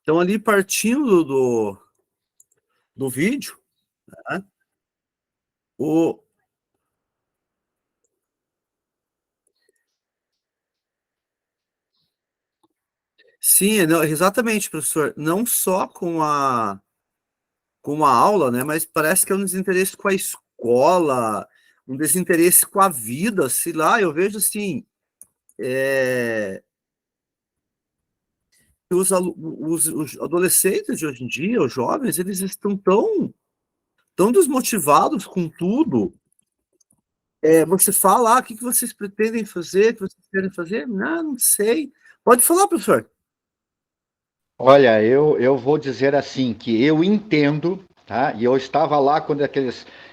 Então, ali partindo do vídeo, né, o... Sim, não, exatamente, professor. Não só com a aula, né, mas parece que é um desinteresse com a escola, um desinteresse com a vida, sei lá, eu vejo assim, os adolescentes de hoje em dia, os jovens, eles estão tão desmotivados com tudo. Você fala, o que vocês pretendem fazer, o que vocês querem fazer? Não sei. Pode falar, professor. Olha, eu vou dizer assim, que eu entendo, tá? E eu estava lá quando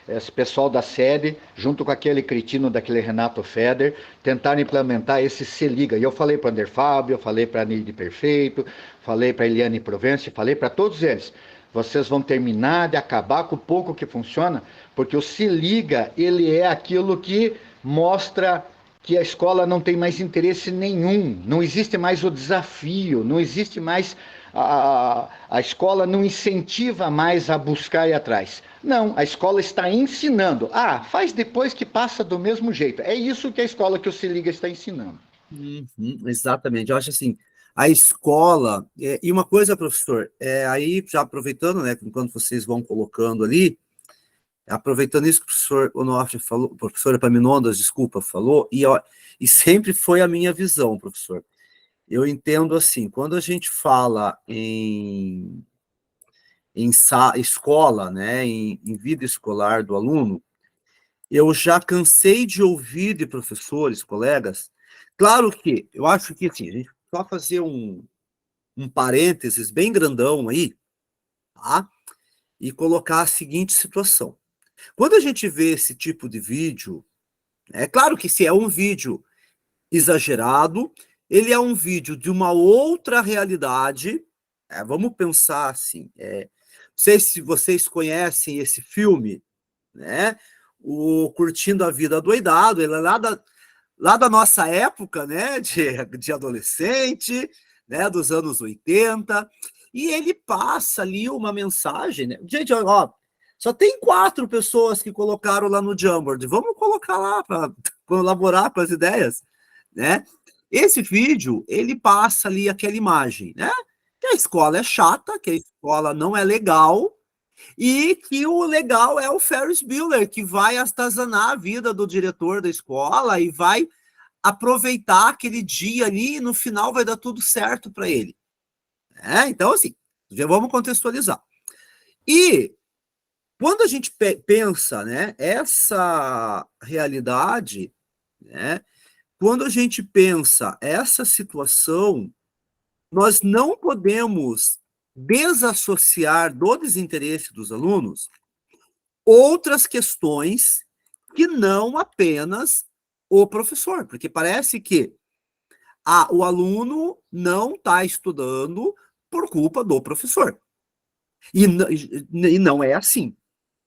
esse pessoal da sede, junto com aquele cretino daquele Renato Feder, tentaram implementar esse Se Liga. E eu falei para o Ander Fábio, eu falei para a Nide Perfeito, falei para a Eliane Provence, falei para todos eles. Vocês vão terminar de acabar com o pouco que funciona, porque o Se Liga, ele é aquilo que mostra que a escola não tem mais interesse nenhum, não existe mais o desafio, não existe mais a escola não incentiva mais a buscar ir atrás. Não, a escola está ensinando. Faz depois que passa do mesmo jeito. É isso que a escola que o Se Liga está ensinando. Exatamente. Eu acho assim, a escola... e uma coisa, professor, aí já aproveitando, né, enquanto vocês vão colocando ali, aproveitando isso que o professor Onofre falou, a professora Epaminondas, desculpa, falou, e sempre foi a minha visão, professor. Eu entendo assim, quando a gente fala em escola, né, em vida escolar do aluno, eu já cansei de ouvir de professores, colegas, claro que, eu acho que assim, a gente só fazer um parênteses bem grandão aí, tá? E colocar a seguinte situação. Quando a gente vê esse tipo de vídeo, é claro que se é um vídeo exagerado, ele é um vídeo de uma outra realidade, vamos pensar assim, não sei se vocês conhecem esse filme, né? O Curtindo a Vida Adoidado, ele é lá da nossa época, né? De adolescente, né? Dos anos 80, e ele passa ali uma mensagem, né? Gente, ó, só tem 4 pessoas que colocaram lá no Jamboard, vamos colocar lá para colaborar com as ideias, né? Esse vídeo, ele passa ali aquela imagem, né? Que a escola é chata, que a escola não é legal, e que o legal é o Ferris Bueller, que vai atazanar a vida do diretor da escola e vai aproveitar aquele dia ali e no final vai dar tudo certo para ele. Então, assim, já vamos contextualizar. E quando a gente pensa, né, essa realidade, né, quando a gente pensa essa situação, nós não podemos desassociar do desinteresse dos alunos outras questões que não apenas o professor, porque parece que o aluno não está estudando por culpa do professor. E não é assim,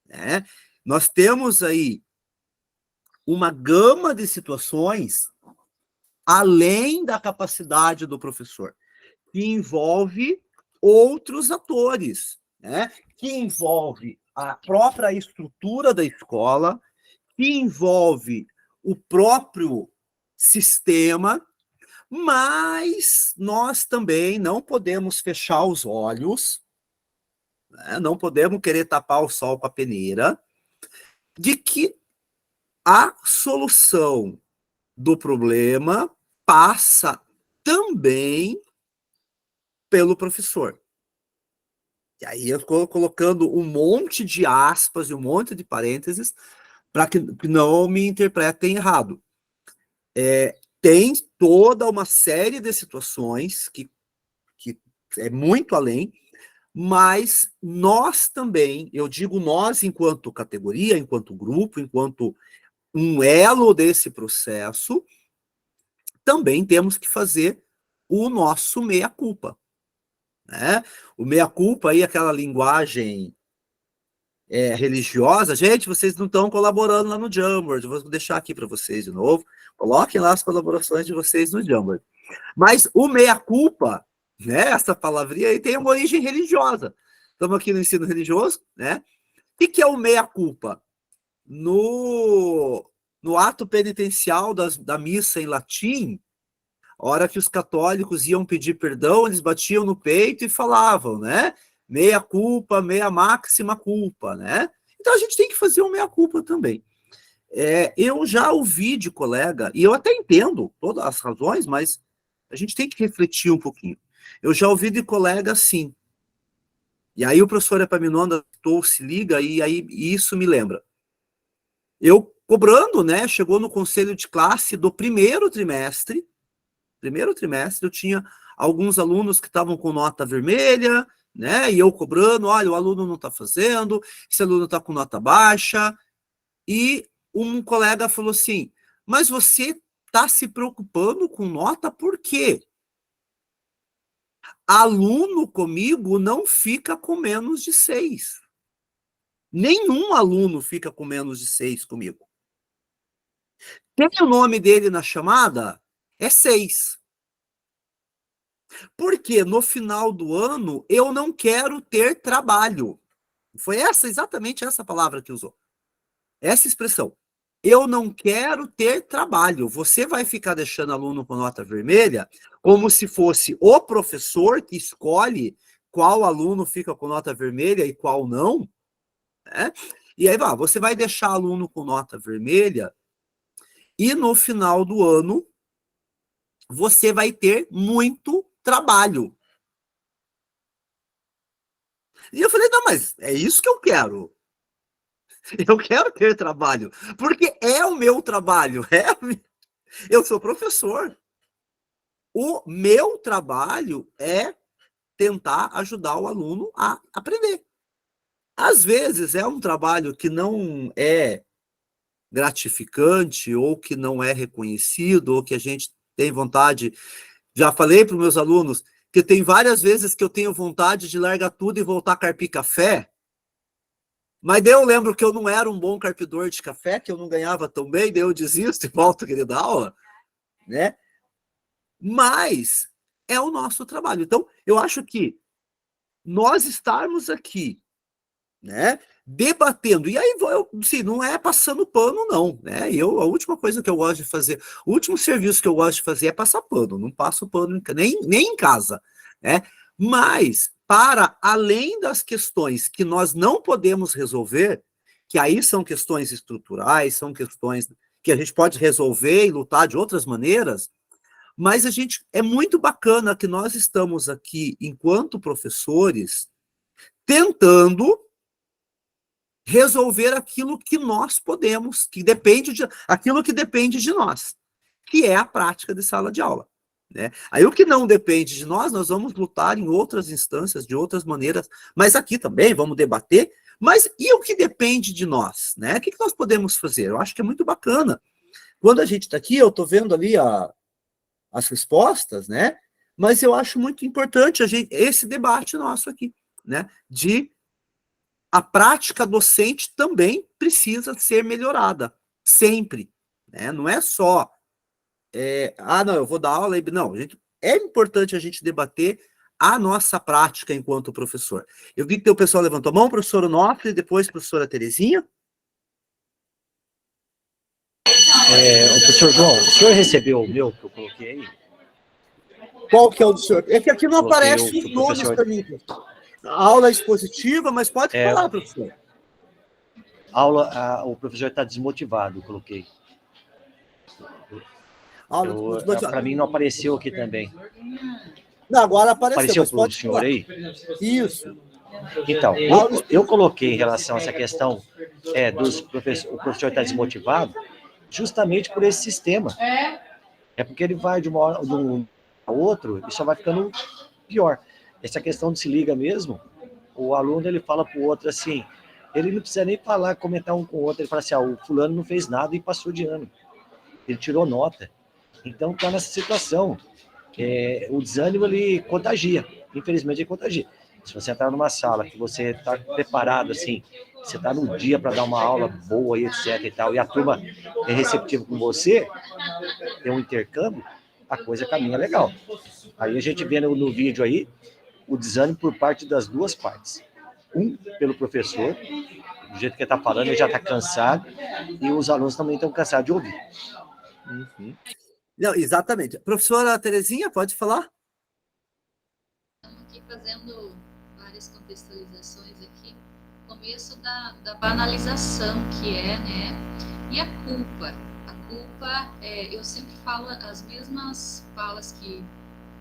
né? Nós temos aí uma gama de situações além da capacidade do professor, que envolve outros atores, né? Que envolve a própria estrutura da escola, que envolve o próprio sistema, mas nós também não podemos fechar os olhos, né? Não podemos querer tapar o sol com a peneira, de que a solução do problema passa também pelo professor. E aí eu estou colocando um monte de aspas e um monte de parênteses para que não me interpretem errado. Tem toda uma série de situações que é muito além, mas nós também, eu digo nós enquanto categoria, enquanto grupo, enquanto um elo desse processo, também temos que fazer o nosso meia-culpa, né? O meia-culpa aí, aquela linguagem religiosa, gente, vocês não estão colaborando lá no Jamboard, vou deixar aqui para vocês de novo, coloquem lá as colaborações de vocês no Jamboard. Mas o meia-culpa né? Essa palavrinha aí tem uma origem religiosa. Estamos aqui no ensino religioso, né? O que é o meia-culpa? No ato penitencial da missa em latim, a hora que os católicos iam pedir perdão, eles batiam no peito e falavam, né? Meia culpa, meia máxima culpa, né? Então a gente tem que fazer o meia culpa também. Eu já ouvi de colega, e eu até entendo todas as razões, mas a gente tem que refletir um pouquinho. Eu já ouvi de colega assim. E aí o professor Epaminondas se liga, e aí isso me lembra. Eu cobrando, né? Chegou no conselho de classe do primeiro trimestre, eu tinha alguns alunos que estavam com nota vermelha, né? E eu cobrando, olha, o aluno não está fazendo, esse aluno está com nota baixa. E um colega falou assim, mas você está se preocupando com nota por quê? Aluno comigo não fica com menos de 6. Nenhum aluno fica com menos de 6 comigo. Tem o nome dele na chamada? É 6. Porque no final do ano eu não quero ter trabalho. Foi exatamente essa palavra que usou. Essa expressão. Eu não quero ter trabalho. Você vai ficar deixando aluno com nota vermelha como se fosse o professor que escolhe qual aluno fica com nota vermelha e qual não, né? E aí, você vai deixar aluno com nota vermelha e no final do ano você vai ter muito trabalho. E eu falei, não, mas é isso que eu quero. Eu quero ter trabalho, porque é o meu trabalho. Eu sou professor. O meu trabalho é tentar ajudar o aluno a aprender. Às vezes é um trabalho que não é gratificante, ou que não é reconhecido, ou que a gente tem vontade. Já falei para os meus alunos que tem várias vezes que eu tenho vontade de largar tudo e voltar a carpir café, mas daí eu lembro que eu não era um bom carpidor de café, que eu não ganhava tão bem, daí eu desisto e volto a querer dar aula, né? Mas é o nosso trabalho. Então, eu acho que nós estarmos aqui, né, debatendo, e aí assim, não é passando pano, não, né? A última coisa que eu gosto de fazer, o último serviço que eu gosto de fazer é passar pano, não passo pano nem em casa, né? Mas, para além das questões que nós não podemos resolver, que aí são questões estruturais, são questões que a gente pode resolver e lutar de outras maneiras, mas é muito bacana que nós estamos aqui, enquanto professores, tentando resolver aquilo que nós podemos, aquilo que depende de nós, que é a prática de sala de aula, né? Aí o que não depende de nós vamos lutar em outras instâncias, de outras maneiras, mas aqui também vamos debater. Mas e o que depende de nós, né? O que nós podemos fazer? Eu acho que é muito bacana. Quando a gente está aqui, eu estou vendo ali as respostas, né? Mas eu acho muito importante esse debate nosso aqui, né? A prática docente também precisa ser melhorada, sempre, né? Não é só, não, eu vou dar aula, não, é importante a gente debater a nossa prática enquanto professor. Eu vi que o pessoal levantou a mão, professor Onofre, depois professora Terezinha. Professor João, o senhor recebeu o meu que eu coloquei aí? Qual que é o do senhor? É que aqui não aparece os nomes professor... para mim. A aula é expositiva, mas pode falar, professor. O professor está desmotivado, eu coloquei. Para mim não apareceu aqui também. Não, agora apareceu para o senhor aí? Isso. Então, eu coloquei em relação a essa questão o professor está desmotivado justamente por esse sistema. É porque ele vai de um a outro e só vai ficando pior. Essa questão de se liga mesmo, o aluno ele fala para o outro assim, ele não precisa nem falar, comentar um com o outro, ele fala assim, o fulano não fez nada e passou de ano. Ele tirou nota. Então está nessa situação. O desânimo ele contagia, infelizmente ele contagia. Se você entrar numa sala que você está preparado assim, você está no dia para dar uma aula boa e etc e tal, e a turma é receptiva com você, tem um intercâmbio, a coisa caminha legal. Aí a gente vê no vídeo aí o desânimo por parte das duas partes. Pelo professor, do jeito que ele está falando, ele já está cansado, e os alunos também estão cansados de ouvir. Uhum. Não, exatamente. Professora Terezinha, pode falar? Estamos aqui fazendo várias contextualizações aqui. Começo da banalização que é, né? E a culpa. A culpa, eu sempre falo as mesmas falas que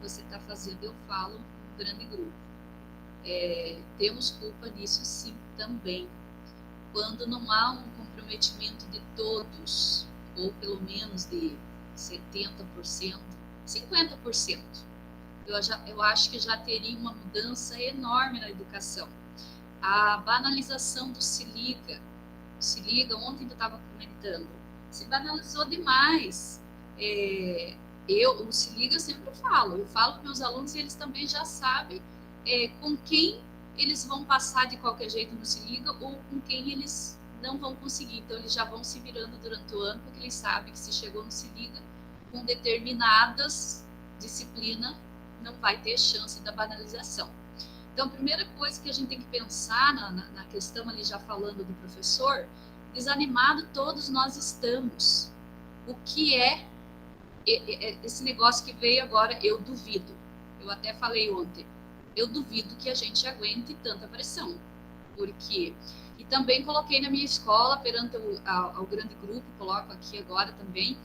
você está fazendo, eu falo no grande grupo. Temos culpa nisso sim também. Quando não há um comprometimento de todos, ou pelo menos de 70%, 50%, eu acho que já teria uma mudança enorme na educação. A banalização do se liga, ontem eu estava comentando, se banalizou demais. O se liga eu sempre falo para meus alunos e eles também já sabem com quem eles vão passar de qualquer jeito no se liga ou com quem eles não vão conseguir. Então eles já vão se virando durante o ano, porque eles sabem que se chegou no se liga com determinadas disciplinas, não vai ter chance da banalização. Então, a primeira coisa que a gente tem que pensar na questão ali, já falando do professor, desanimado todos nós estamos. O que é esse negócio que veio agora? Eu duvido. Eu até falei ontem. Eu duvido que a gente aguente tanta pressão. Porque... E também coloquei na minha escola, perante ao grande grupo, coloco aqui agora também,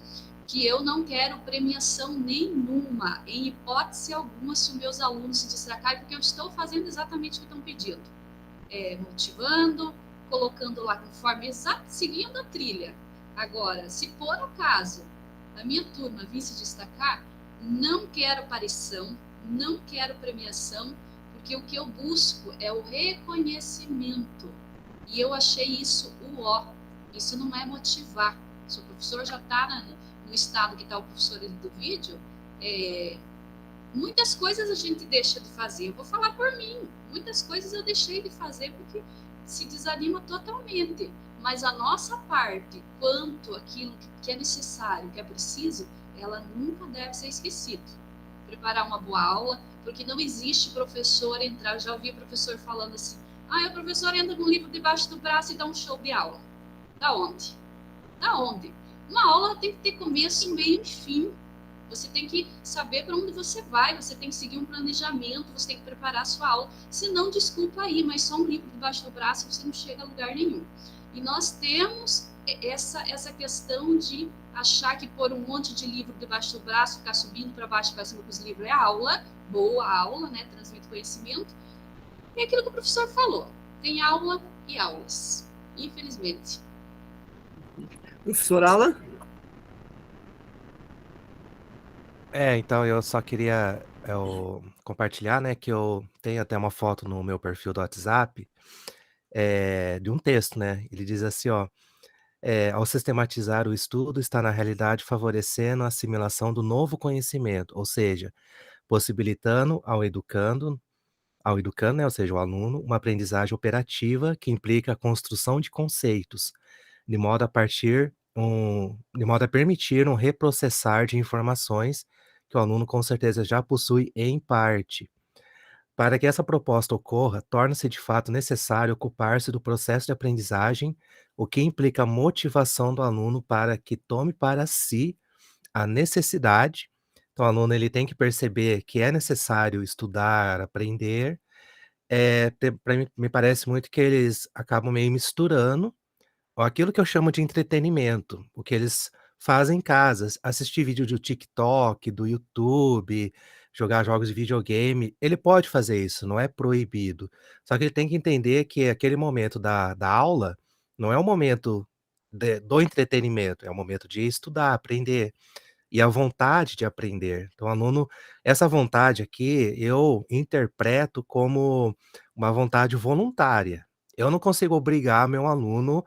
que eu não quero premiação nenhuma, em hipótese alguma, se os meus alunos se destacarem, porque eu estou fazendo exatamente o que estão pedindo. Motivando, colocando lá conforme exato, seguindo a trilha. Agora, se por acaso a minha turma vir se destacar, não quero aparição, não quero premiação, porque o que eu busco é o reconhecimento. E eu achei isso Isso não é motivar. Se o professor já está no estado que está o professor do vídeo, muitas coisas a gente deixa de fazer. Eu vou falar por mim. Muitas coisas eu deixei de fazer porque se desanima totalmente. Mas a nossa parte, quanto aquilo que é necessário, que é preciso, ela nunca deve ser esquecida. Preparar uma boa aula, porque não existe professor entrar. Eu já ouvi professor falando assim, o professor entra com um livro debaixo do braço e dá um show de aula. Da onde? Da onde? Uma aula tem que ter começo, meio e fim. Você tem que saber para onde você vai, você tem que seguir um planejamento, você tem que preparar a sua aula. Se não, desculpa aí, mas só um livro debaixo do braço você não chega a lugar nenhum. E nós temos essa questão de achar que pôr um monte de livro debaixo do braço, ficar subindo para baixo para cima com os livros é aula, boa aula, né? Transmite conhecimento. É aquilo que o professor falou. Tem aula e aulas, infelizmente. Professor Alan? Então eu só queria compartilhar, né, que eu tenho até uma foto no meu perfil do WhatsApp, de um texto, né? Ele diz assim, ó, ao sistematizar o estudo, está na realidade favorecendo a assimilação do novo conhecimento, ou seja, possibilitando ao educando, né, ou seja, o aluno, uma aprendizagem operativa que implica a construção de conceitos, de modo a permitir um reprocessar de informações que o aluno com certeza já possui em parte. Para que essa proposta ocorra, torna-se de fato necessário ocupar-se do processo de aprendizagem, o que implica a motivação do aluno para que tome para si a necessidade. Então, o aluno ele tem que perceber que é necessário estudar, aprender. Pra mim, me parece muito que eles acabam meio misturando aquilo que eu chamo de entretenimento, o que eles fazem em casa, assistir vídeo do TikTok, do YouTube, jogar jogos de videogame, ele pode fazer isso, não é proibido. Só que ele tem que entender que aquele momento da aula não é o momento do entretenimento, é o momento de estudar, aprender, e a vontade de aprender. Então, o aluno, essa vontade aqui, eu interpreto como uma vontade voluntária. Eu não consigo obrigar meu aluno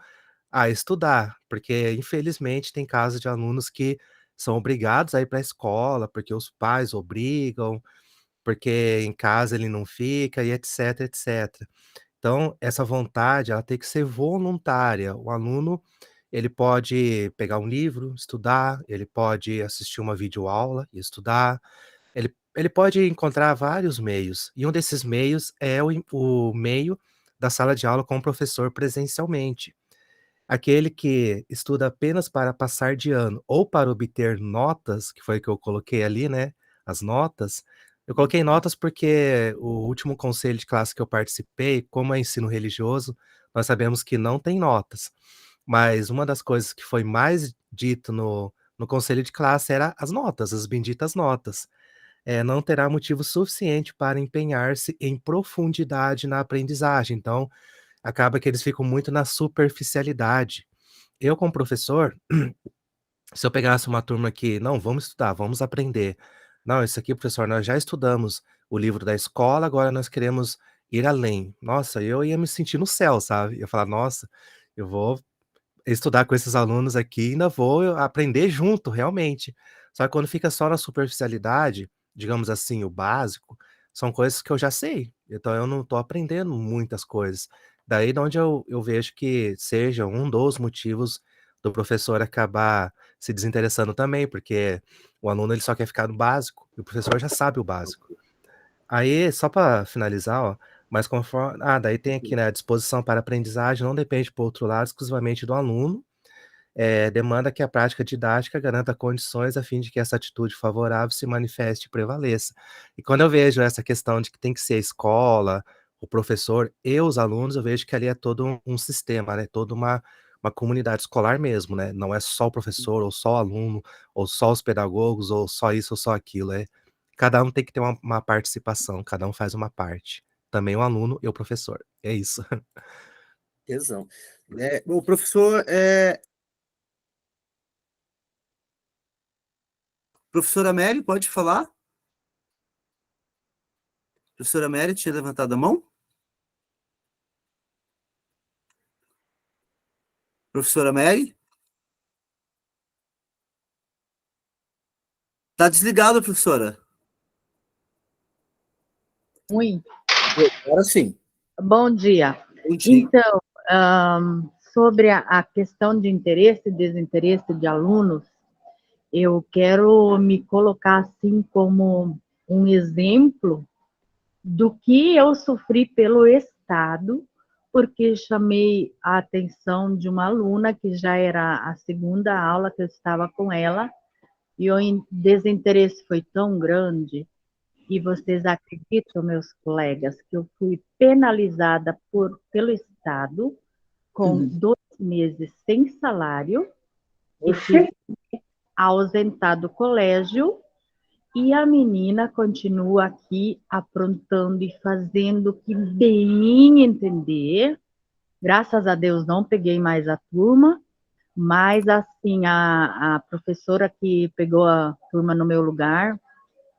a estudar, porque infelizmente tem casos de alunos que são obrigados a ir para a escola, porque os pais obrigam, porque em casa ele não fica e etc, etc. Então, essa vontade, ela tem que ser voluntária. O aluno, ele pode pegar um livro, estudar, ele pode assistir uma videoaula e estudar, ele pode encontrar vários meios, e um desses meios é o meio da sala de aula com o professor presencialmente. Aquele que estuda apenas para passar de ano ou para obter notas, que foi o que eu coloquei ali, né, as notas. Eu coloquei notas porque o último conselho de classe que eu participei, como é ensino religioso, nós sabemos que não tem notas. Mas uma das coisas que foi mais dito no conselho de classe era as notas, as benditas notas. Não terá motivo suficiente para empenhar-se em profundidade na aprendizagem. Então, acaba que eles ficam muito na superficialidade. Eu, como professor, se eu pegasse uma turma que, não, vamos estudar, vamos aprender. Não, isso aqui, professor, nós já estudamos o livro da escola, agora nós queremos ir além. Nossa, eu ia me sentir no céu, sabe? Eu ia falar, nossa, eu vou estudar com esses alunos aqui, ainda vou aprender junto, realmente. Só que quando fica só na superficialidade, digamos assim, o básico, são coisas que eu já sei, então eu não estou aprendendo muitas coisas. Daí de onde eu vejo que seja um dos motivos do professor acabar se desinteressando também, porque o aluno ele só quer ficar no básico, e o professor já sabe o básico. Aí, só para finalizar, ó, mas conforme daí tem aqui, né, a disposição para aprendizagem não depende, por outro lado, exclusivamente do aluno, demanda que a prática didática garanta condições a fim de que essa atitude favorável se manifeste e prevaleça. E quando eu vejo essa questão de que tem que ser a escola, o professor e os alunos, eu vejo que ali é todo um sistema, né, toda uma comunidade escolar mesmo, né, não é só o professor, ou só o aluno, ou só os pedagogos, ou só isso ou só aquilo, cada um tem que ter uma participação, cada um faz uma parte. Também o aluno e o professor, é isso. Tesão. O professor, professora Mary, pode falar? Professora Mary, tinha levantado a mão? Professora Mary? Tá desligado, professora. Oi, Agora sim. bom dia. Bom dia. Então, sobre a questão de interesse e desinteresse de alunos, eu quero me colocar assim como um exemplo do que eu sofri pelo Estado, porque chamei a atenção de uma aluna que já era a segunda aula que eu estava com ela, e o desinteresse foi tão grande. E vocês acreditam, meus colegas, que eu fui penalizada pelo Estado com 2 meses sem salário e tive que ausentar do colégio, e a menina continua aqui aprontando e fazendo o que bem entender. Graças a Deus não peguei mais a turma, mas assim, a professora que pegou a turma no meu lugar,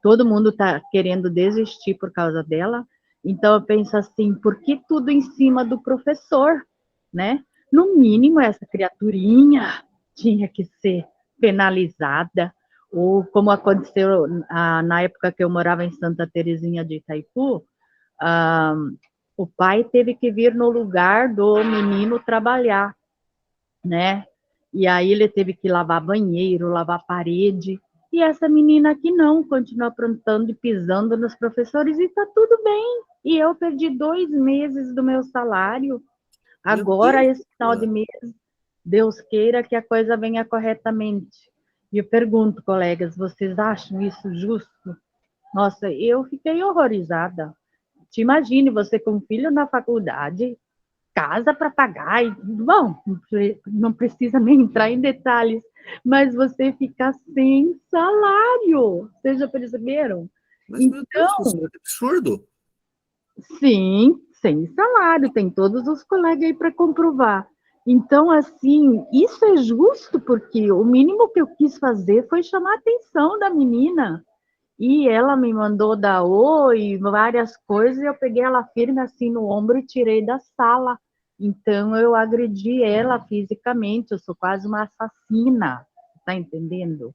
todo mundo está querendo desistir por causa dela. Então, eu penso assim, por que tudo em cima do professor, né? No mínimo, essa criaturinha tinha que ser penalizada, ou como aconteceu na época que eu morava em Santa Terezinha de Itaipu, o pai teve que vir no lugar do menino trabalhar, né? E aí ele teve que lavar banheiro, lavar parede, e essa menina aqui não, continua aprontando e pisando nos professores, e tá tudo bem. E eu perdi 2 meses do meu salário. Agora, esse final de mês, Deus queira que a coisa venha corretamente. E eu pergunto, colegas, vocês acham isso justo? Nossa, eu fiquei horrorizada. Te imagine você com um filho na faculdade, casa para pagar, e, bom, não precisa nem entrar em detalhes, mas você fica sem salário. Vocês já perceberam? Mas, meu Deus, professora, que absurdo. Sim, sem salário, tem todos os colegas aí para comprovar. Então, assim, isso é justo, porque o mínimo que eu quis fazer foi chamar a atenção da menina. E ela me mandou dar oi, várias coisas, e eu peguei ela firme assim no ombro e tirei da sala. Então, eu agredi ela fisicamente, eu sou quase uma assassina, tá entendendo?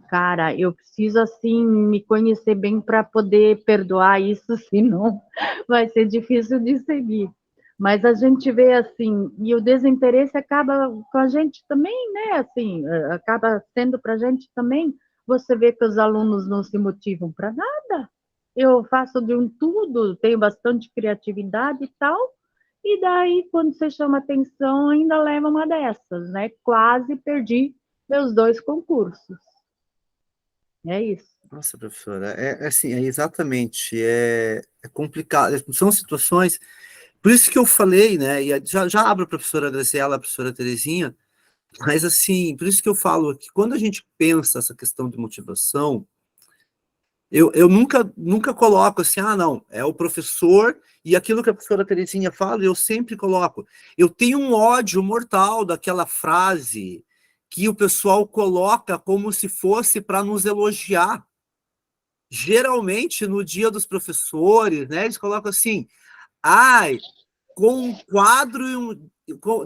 Cara, eu preciso, assim, me conhecer bem para poder perdoar isso, senão vai ser difícil de seguir. Mas a gente vê assim, e o desinteresse acaba com a gente também, né? Assim, acaba sendo para a gente também. Você vê que os alunos não se motivam para nada. Eu faço de um tudo, tenho bastante criatividade e tal, e daí, quando você chama atenção, ainda leva uma dessas, né? Quase perdi meus 2 concursos. É isso. Nossa, professora, assim, é exatamente, é complicado, são situações, por isso que eu falei, né, e já abro a professora Graciela, a professora Terezinha, mas assim, por isso que eu falo que quando a gente pensa essa questão de motivação, eu nunca coloco assim, não, é o professor, e aquilo que a professora Terezinha fala, eu sempre coloco. Eu tenho um ódio mortal daquela frase que o pessoal coloca como se fosse para nos elogiar. Geralmente, no dia dos professores, né, eles colocam assim, com um quadro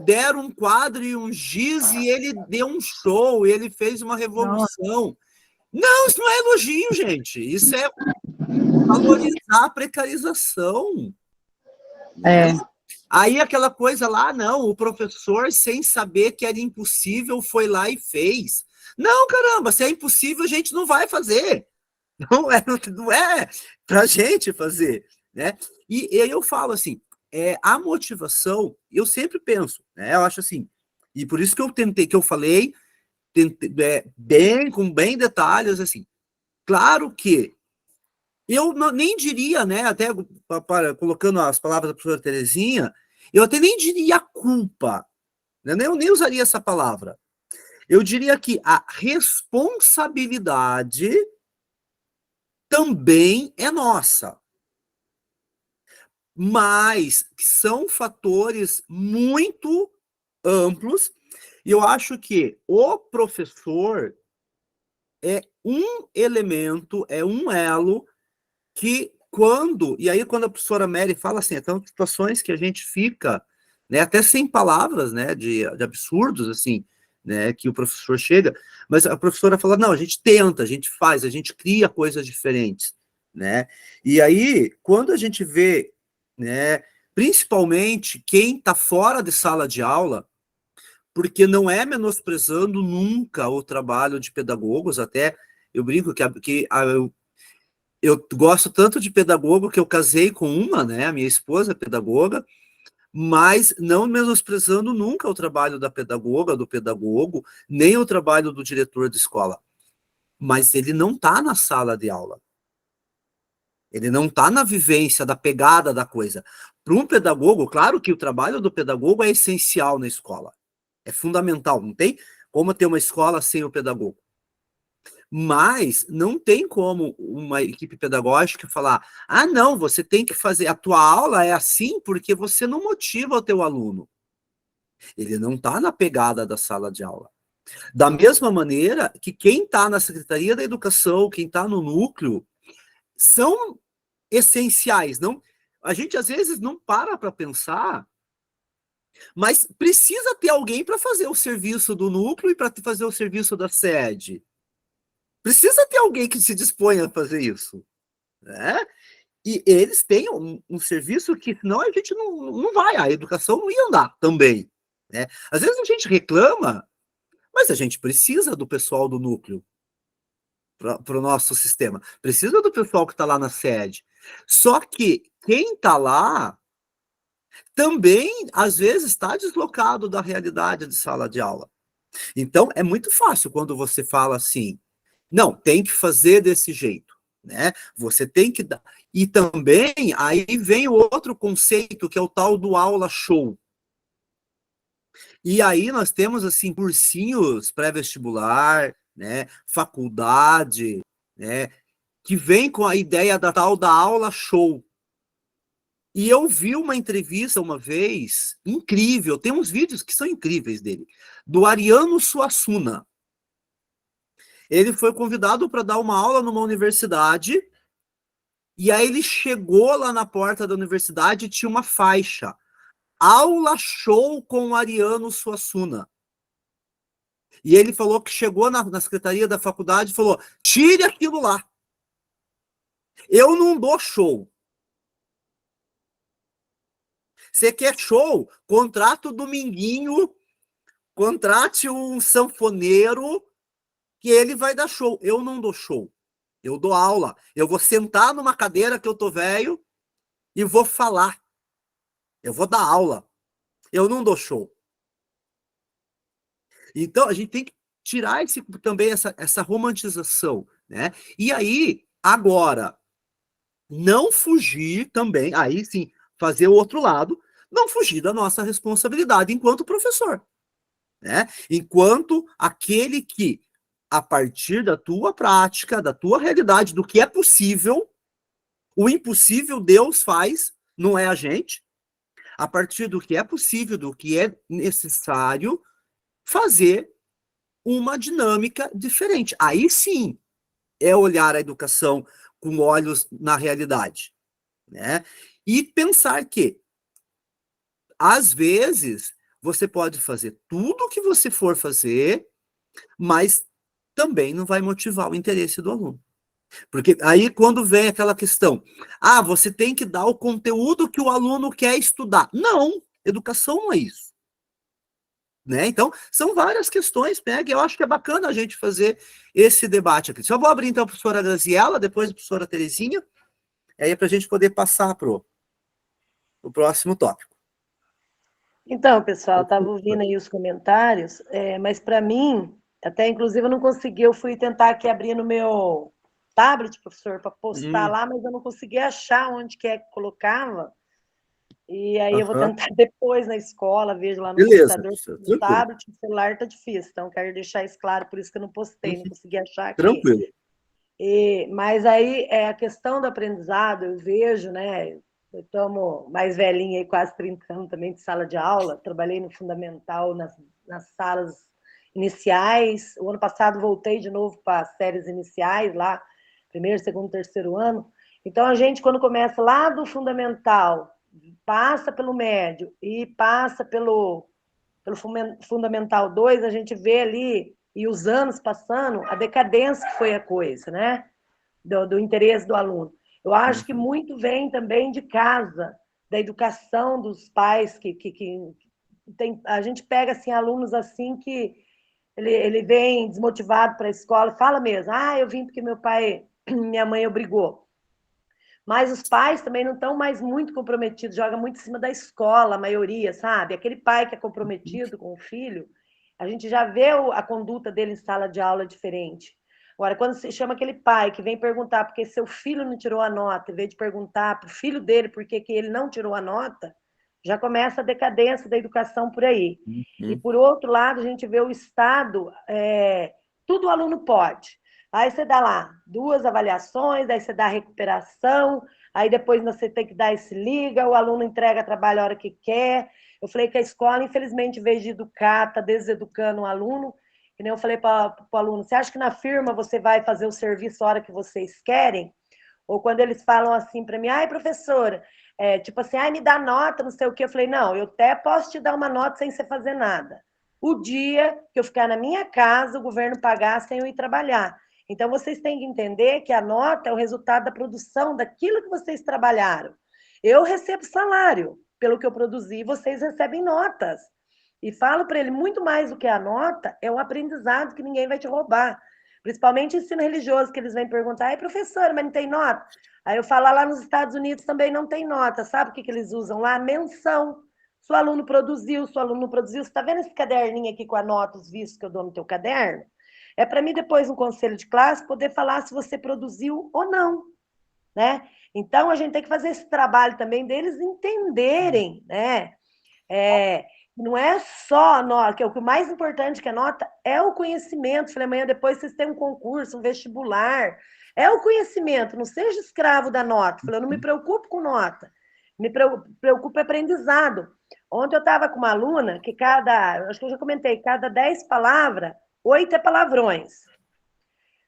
deram um quadro e um giz e ele deu um show, e ele fez uma revolução. Não, isso não é elogio, gente. Isso é valorizar a precarização. Né? Aí aquela coisa lá, não, o professor, sem saber que era impossível, foi lá e fez. Não, caramba, se é impossível, a gente não vai fazer. Não é para a gente fazer. Né? E aí eu falo assim, a motivação, eu sempre penso, né? Eu acho assim, e por isso que eu falei, com bem detalhes, assim, claro que eu nem diria, né, até colocando as palavras da professora Terezinha, eu até nem diria culpa, né, eu nem usaria essa palavra. Eu diria que a responsabilidade também é nossa. Mas são fatores muito amplos, e eu acho que o professor é um elemento, é um elo que e aí quando a professora Mary fala assim, são situações que a gente fica, né, até sem palavras, né, de absurdos, assim, né, que o professor chega, mas a professora fala, não, a gente tenta, a gente faz, a gente cria coisas diferentes, né, e aí, quando a gente vê, né, principalmente quem está fora de sala de aula, porque não é menosprezando nunca o trabalho de pedagogos, até eu brinco eu gosto tanto de pedagogo que eu casei com uma, né? A minha esposa é pedagoga, mas não menosprezando nunca o trabalho da pedagoga, do pedagogo, nem o trabalho do diretor de escola. Mas ele não está na sala de aula. Ele não está na vivência da pegada da coisa. Para um pedagogo, claro que o trabalho do pedagogo é essencial na escola. É fundamental. Não tem como ter uma escola sem o pedagogo. Mas não tem como uma equipe pedagógica falar, não, você tem que fazer, a tua aula é assim porque você não motiva o teu aluno. Ele não está na pegada da sala de aula. Da mesma maneira que quem está na Secretaria da Educação, quem está no núcleo, são essenciais. Não, a gente às vezes não para pensar, mas precisa ter alguém para fazer o serviço do núcleo e para fazer o serviço da sede. Precisa ter alguém que se disponha a fazer isso, né? E eles têm um serviço que senão a gente não vai, a educação não ia andar também, né? Às vezes a gente reclama, mas a gente precisa do pessoal do núcleo para o nosso sistema, precisa do pessoal que está lá na sede. Só que quem está lá também, às vezes, está deslocado da realidade de sala de aula. Então, é muito fácil quando você fala assim, não, tem que fazer desse jeito, né? Você tem que dar. E também, aí vem o outro conceito, que é o tal do aula show. E aí nós temos, assim, cursinhos pré-vestibular, né? Faculdade, né? Que vem com a ideia da tal da aula show. E eu vi uma entrevista uma vez, incrível, tem uns vídeos que são incríveis dele, do Ariano Suassuna. Ele foi convidado para dar uma aula numa universidade, e aí ele chegou lá na porta da universidade e tinha uma faixa, aula show com o Ariano Suassuna. E ele falou que chegou na secretaria da faculdade e falou, tire aquilo lá. Eu não dou show. Você quer show? Contrata o Dominguinho, contrate um sanfoneiro, que ele vai dar show. Eu não dou show. Eu dou aula. Eu vou sentar numa cadeira que eu tô velho e vou falar. Eu vou dar aula. Eu não dou show. Então, a gente tem que tirar também essa romantização, né? E aí, agora, não fugir também, aí sim, fazer o outro lado, não fugir da nossa responsabilidade enquanto professor, né? Enquanto aquele que, a partir da tua prática, da tua realidade, do que é possível, o impossível Deus faz, não é a gente, a partir do que é possível, do que é necessário, fazer uma dinâmica diferente. Aí sim é olhar a educação com olhos na realidade, né? E pensar que, às vezes, você pode fazer tudo o que você for fazer, mas também não vai motivar o interesse do aluno. Porque aí, quando vem aquela questão, você tem que dar o conteúdo que o aluno quer estudar. Não, educação não é isso. Né? Então, são várias questões, Peg. Eu acho que é bacana a gente fazer esse debate aqui. Só vou abrir, então, a professora Graziela, depois a professora Terezinha, aí para a gente poder passar para o próximo tópico. Então, pessoal, estava ouvindo aí os comentários, mas para mim, até inclusive eu não consegui, eu fui tentar aqui abrir no meu tablet, professor, para postar lá, mas eu não consegui achar onde que é que colocava. E aí eu vou tentar depois na escola, vejo lá no computador, no tablet, no celular está difícil, então quero deixar isso claro, por isso que eu não postei, não consegui achar aqui. Tranquilo. Mas aí a questão do aprendizado, eu vejo, né? Eu tomo mais velhinha, aí, quase 30 anos também de sala de aula, trabalhei no fundamental, nas salas iniciais. O ano passado voltei de novo para as séries iniciais, lá, primeiro, segundo, terceiro ano. Então, a gente, quando começa lá do fundamental, passa pelo médio e passa pelo Fundamental 2, a gente vê ali, e os anos passando, a decadência que foi a coisa, né? Do interesse do aluno. Eu acho que muito vem também de casa, da educação dos pais, que tem, a gente pega assim, alunos assim que ele vem desmotivado para a escola, fala mesmo, eu vim porque meu pai, minha mãe obrigou. Mas os pais também não estão mais muito comprometidos, joga muito em cima da escola, a maioria, sabe? Aquele pai que é comprometido com o filho, a gente já vê a conduta dele em sala de aula diferente. Agora, quando se chama aquele pai que vem perguntar porque seu filho não tirou a nota, em vez de perguntar para o filho dele por que ele não tirou a nota, já começa a decadência da educação por aí. E, por outro lado, a gente vê o Estado, tudo o aluno pode. Aí você dá lá 2 avaliações, aí você dá a recuperação, aí depois você tem que dar esse liga, o aluno entrega trabalho a hora que quer. Eu falei que a escola, infelizmente, em vez de educar, está deseducando o aluno. Que nem eu falei para o aluno, você acha que na firma você vai fazer o serviço a hora que vocês querem? Ou quando eles falam assim para mim, professora, tipo assim, me dá nota, não sei o quê. Eu falei, não, eu até posso te dar uma nota sem você fazer nada. O dia que eu ficar na minha casa, o governo pagar sem eu ir trabalhar. Então, vocês têm que entender que a nota é o resultado da produção daquilo que vocês trabalharam. Eu recebo salário pelo que eu produzi, vocês recebem notas. E falo para ele, muito mais do que a nota, é o aprendizado que ninguém vai te roubar. Principalmente ensino religioso, que eles vêm perguntar, professora, mas não tem nota? Aí eu falo, lá nos Estados Unidos também não tem nota. Sabe o que eles usam lá? Menção. Se o aluno produziu, se o aluno não produziu. Você está vendo esse caderninho aqui com a nota, os vistos que eu dou no teu caderno? É para mim, depois, no conselho de classe, poder falar se você produziu ou não, né? Então, a gente tem que fazer esse trabalho também deles entenderem, né? Não é só a nota, que é o que mais importante que a nota é o conhecimento. Falei, amanhã depois vocês têm um concurso, um vestibular. É o conhecimento, não seja escravo da nota. Falei, eu não me preocupo com nota, me preocupo com aprendizado. Ontem eu estava com uma aluna que acho que eu já comentei, cada 10 palavras, 8 é palavrões.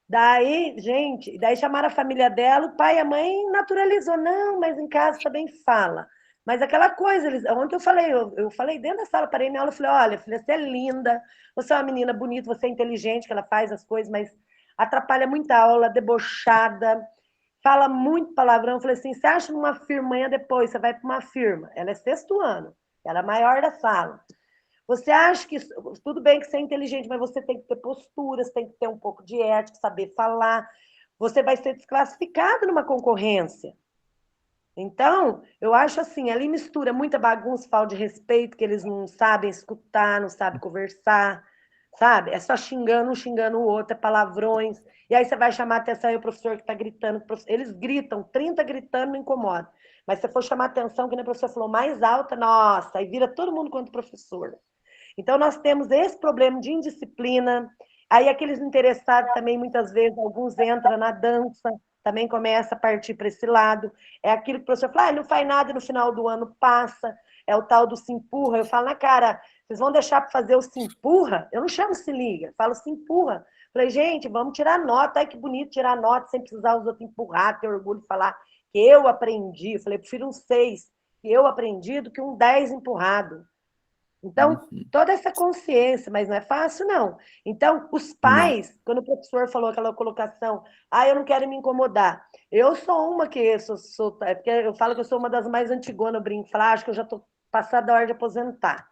Daí, gente, chamaram a família dela, o pai e a mãe naturalizou. Não, mas em casa também fala. Mas aquela coisa, ontem eu falei dentro da sala, parei nela e falei, olha, filha, você é linda, você é uma menina bonita, você é inteligente, que ela faz as coisas, mas atrapalha muita aula, debochada, fala muito palavrão. Eu falei assim, você acha numa firma, amanhã depois você vai para uma firma, ela é 6º ano, ela é a maior da sala. Você acha que, tudo bem que você é inteligente, mas você tem que ter postura, você tem que ter um pouco de ética, saber falar, você vai ser desclassificado numa concorrência. Então, eu acho assim, ali mistura muita bagunça, falta de respeito, que eles não sabem escutar, não sabem conversar, sabe? É só xingando um, xingando o outro, é palavrões. E aí você vai chamar a atenção, aí o professor que está gritando, eles gritam, 30 gritando não incomoda. Mas se você for chamar a atenção, que nem o professor falou, mais alta, nossa, aí vira todo mundo contra o professor. Então, nós temos esse problema de indisciplina. Aí, aqueles interessados também, muitas vezes, alguns entram na dança, também começa a partir para esse lado. É aquilo que o professor fala, não faz nada, no final do ano passa. É o tal do se empurra. Eu falo na cara, vocês vão deixar para fazer o se empurra? Eu não chamo se liga, eu falo se empurra. Falei, gente, vamos tirar nota. Ai, que bonito tirar nota sem precisar os outros empurrar, ter orgulho de falar que eu aprendi. Eu falei, prefiro um 6 que eu aprendi do que um 10 empurrado. Então, toda essa consciência, mas não é fácil, não. Então, os pais, quando o professor falou aquela colocação, eu não quero me incomodar. Eu sou uma que é porque eu falo que eu sou uma das mais antigonas, eu brinco, acho que eu já estou passada da hora de aposentar.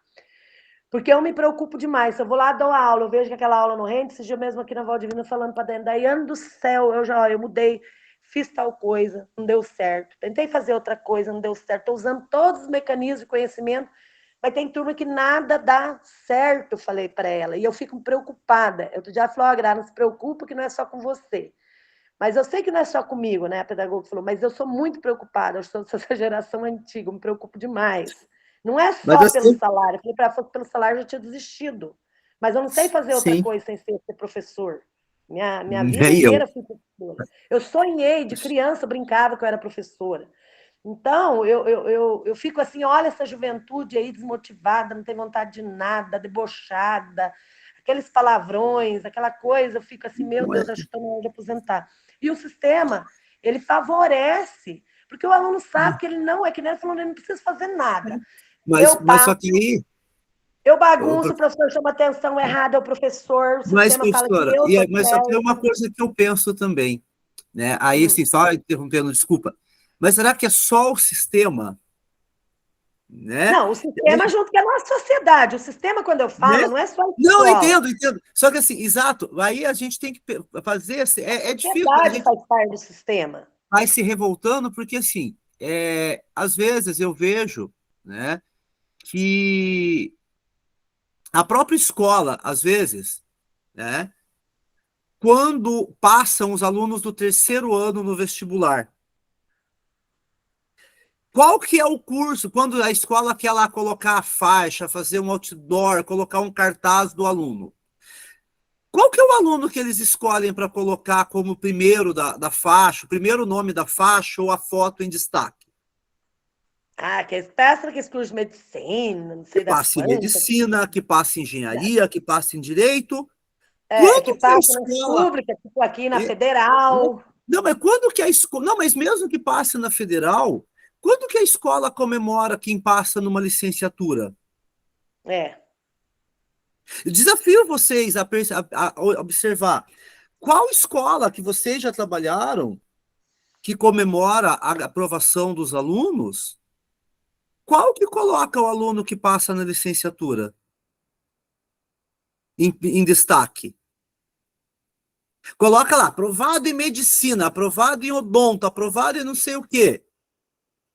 Porque eu me preocupo demais. Se eu vou lá dar aula, eu vejo que aquela aula não rende, esse dia mesmo aqui na Valdivina falando para dentro, Daiane do céu, eu mudei, fiz tal coisa, não deu certo. Tentei fazer outra coisa, não deu certo. Estou usando todos os mecanismos de conhecimento, mas tem turma que nada dá certo, falei para ela. E eu fico preocupada. Eu já falei, Gra, não se preocupa que não é só com você. Mas eu sei que não é só comigo, né? A pedagoga falou, mas eu sou muito preocupada, eu sou dessa geração antiga, eu me preocupo demais. Não é só pelo salário. Eu falei para ela, se fosse pelo salário, eu já tinha desistido. Mas eu não sei fazer outra coisa sem ser professor. Minha vida inteira fui professora. Eu sonhei, de criança, brincava que eu era professora. Então, eu fico assim, olha essa juventude aí desmotivada, não tem vontade de nada, debochada, aqueles palavrões, aquela coisa, eu fico assim, meu Deus, acho que estou na hora de aposentar. E o sistema, ele favorece, porque o aluno sabe que ele não, é que nem ele falou, ele não precisa fazer nada. Mas só que aí... Eu bagunço, o professor chama atenção errada ao professor, o sistema fala que eu tô mas só tem uma coisa que eu penso também, né? Aí, assim, só interrompendo, desculpa, mas será que é só o sistema? Né? Não, o sistema junto com a nossa sociedade. O sistema, quando eu falo, não é só a escola. Não, eu entendo. Só que assim, exato, aí a gente tem que fazer, é difícil. A gente faz parte do sistema. Vai se revoltando, porque assim, às vezes eu vejo, né, que a própria escola, às vezes, né, quando passam os alunos do 3º ano no vestibular, qual que é o curso? Quando a escola quer lá colocar a faixa, fazer um outdoor, colocar um cartaz do aluno. Qual que é o aluno que eles escolhem para colocar como primeiro da faixa, o primeiro nome da faixa ou a foto em destaque? Que eles passam que esse curso de medicina, não sei que passa em medicina, que passa em engenharia, que passa em direito. Que passa na pública, tipo aqui na federal. Não, mas quando que a escola... Não, mas mesmo que passe na federal, quando que a escola comemora quem passa numa licenciatura? Eu desafio vocês a observar qual escola que vocês já trabalharam que comemora a aprovação dos alunos, qual que coloca o aluno que passa na licenciatura em destaque? Coloca lá, aprovado em medicina, aprovado em odonto, aprovado em não sei o quê.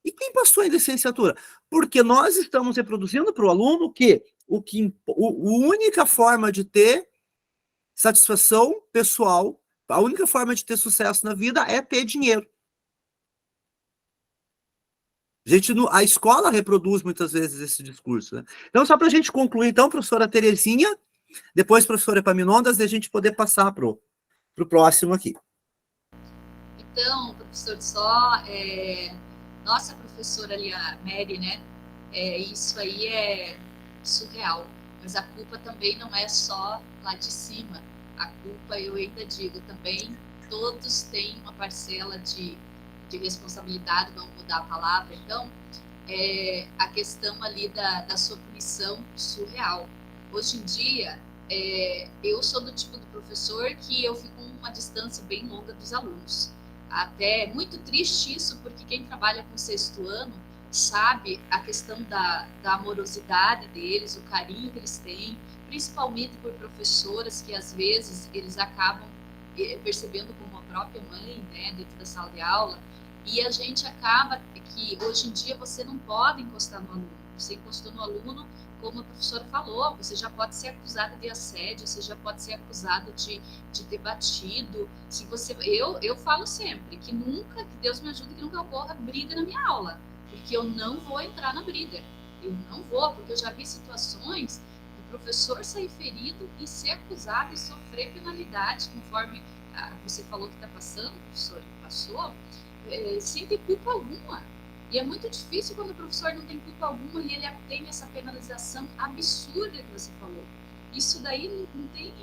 E quem passou em licenciatura? Porque nós estamos reproduzindo para o aluno que a única forma de ter satisfação pessoal, a única forma de ter sucesso na vida é ter dinheiro. A escola reproduz muitas vezes esse discurso. Né? Então, só para a gente concluir, então, professora Terezinha, depois professora Epaminondas, e a gente poder passar para o próximo aqui. Então, professor Só, nossa professora ali, a Mary, né? Isso aí é surreal. Mas a culpa também não é só lá de cima. A culpa, eu ainda digo, também todos têm uma parcela de responsabilidade, vamos mudar a palavra, então, a questão ali da sua punição surreal. Hoje em dia, eu sou do tipo do professor que eu fico uma distância bem longa dos alunos. Até é muito triste isso, porque quem trabalha com sexto ano sabe a questão da amorosidade deles, o carinho que eles têm, principalmente por professoras que às vezes eles acabam percebendo como a própria mãe, né, dentro da sala de aula, e a gente acaba que hoje em dia você não pode encostar no aluno. Você encostou no aluno, como a professora falou, você já pode ser acusada de assédio, você já pode ser acusado de ter batido. Se você, eu falo sempre que nunca, que Deus me ajude, que nunca ocorra briga na minha aula, porque eu não vou entrar na briga. Eu não vou, porque eu já vi situações do professor sair ferido e ser acusado e sofrer penalidade, conforme você falou que está passando, professor, passou, sem ter culpa alguma. E é muito difícil quando o professor não tem culpa alguma e ele tem essa penalização absurda que você falou. Isso daí não tem,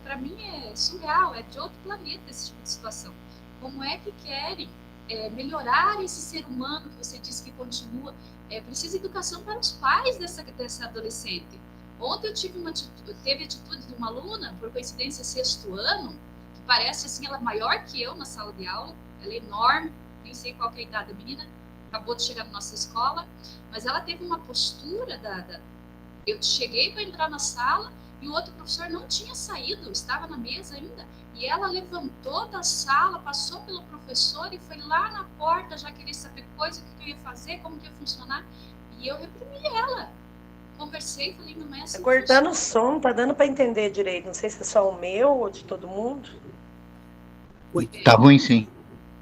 para mim é surreal, é de outro planeta esse tipo de situação. Como é que querem melhorar esse ser humano que você disse que continua? Precisa de educação para os pais dessa adolescente. Ontem eu teve atitude de uma aluna, por coincidência, sexto ano, que parece assim, ela é maior que eu na sala de aula, ela é enorme, nem sei qual que é a idade da menina, acabou de chegar na nossa escola, mas ela teve uma postura eu cheguei para entrar na sala e o outro professor não tinha saído, estava na mesa ainda, e ela levantou da sala, passou pelo professor e foi lá na porta, já queria saber coisa, o que eu ia fazer, como que ia funcionar, e eu reprimi ela. Conversei, falei, não é assim. Tá cortando o som, tá dando para entender direito, não sei se é só o meu ou de todo mundo. Tá ruim, sim.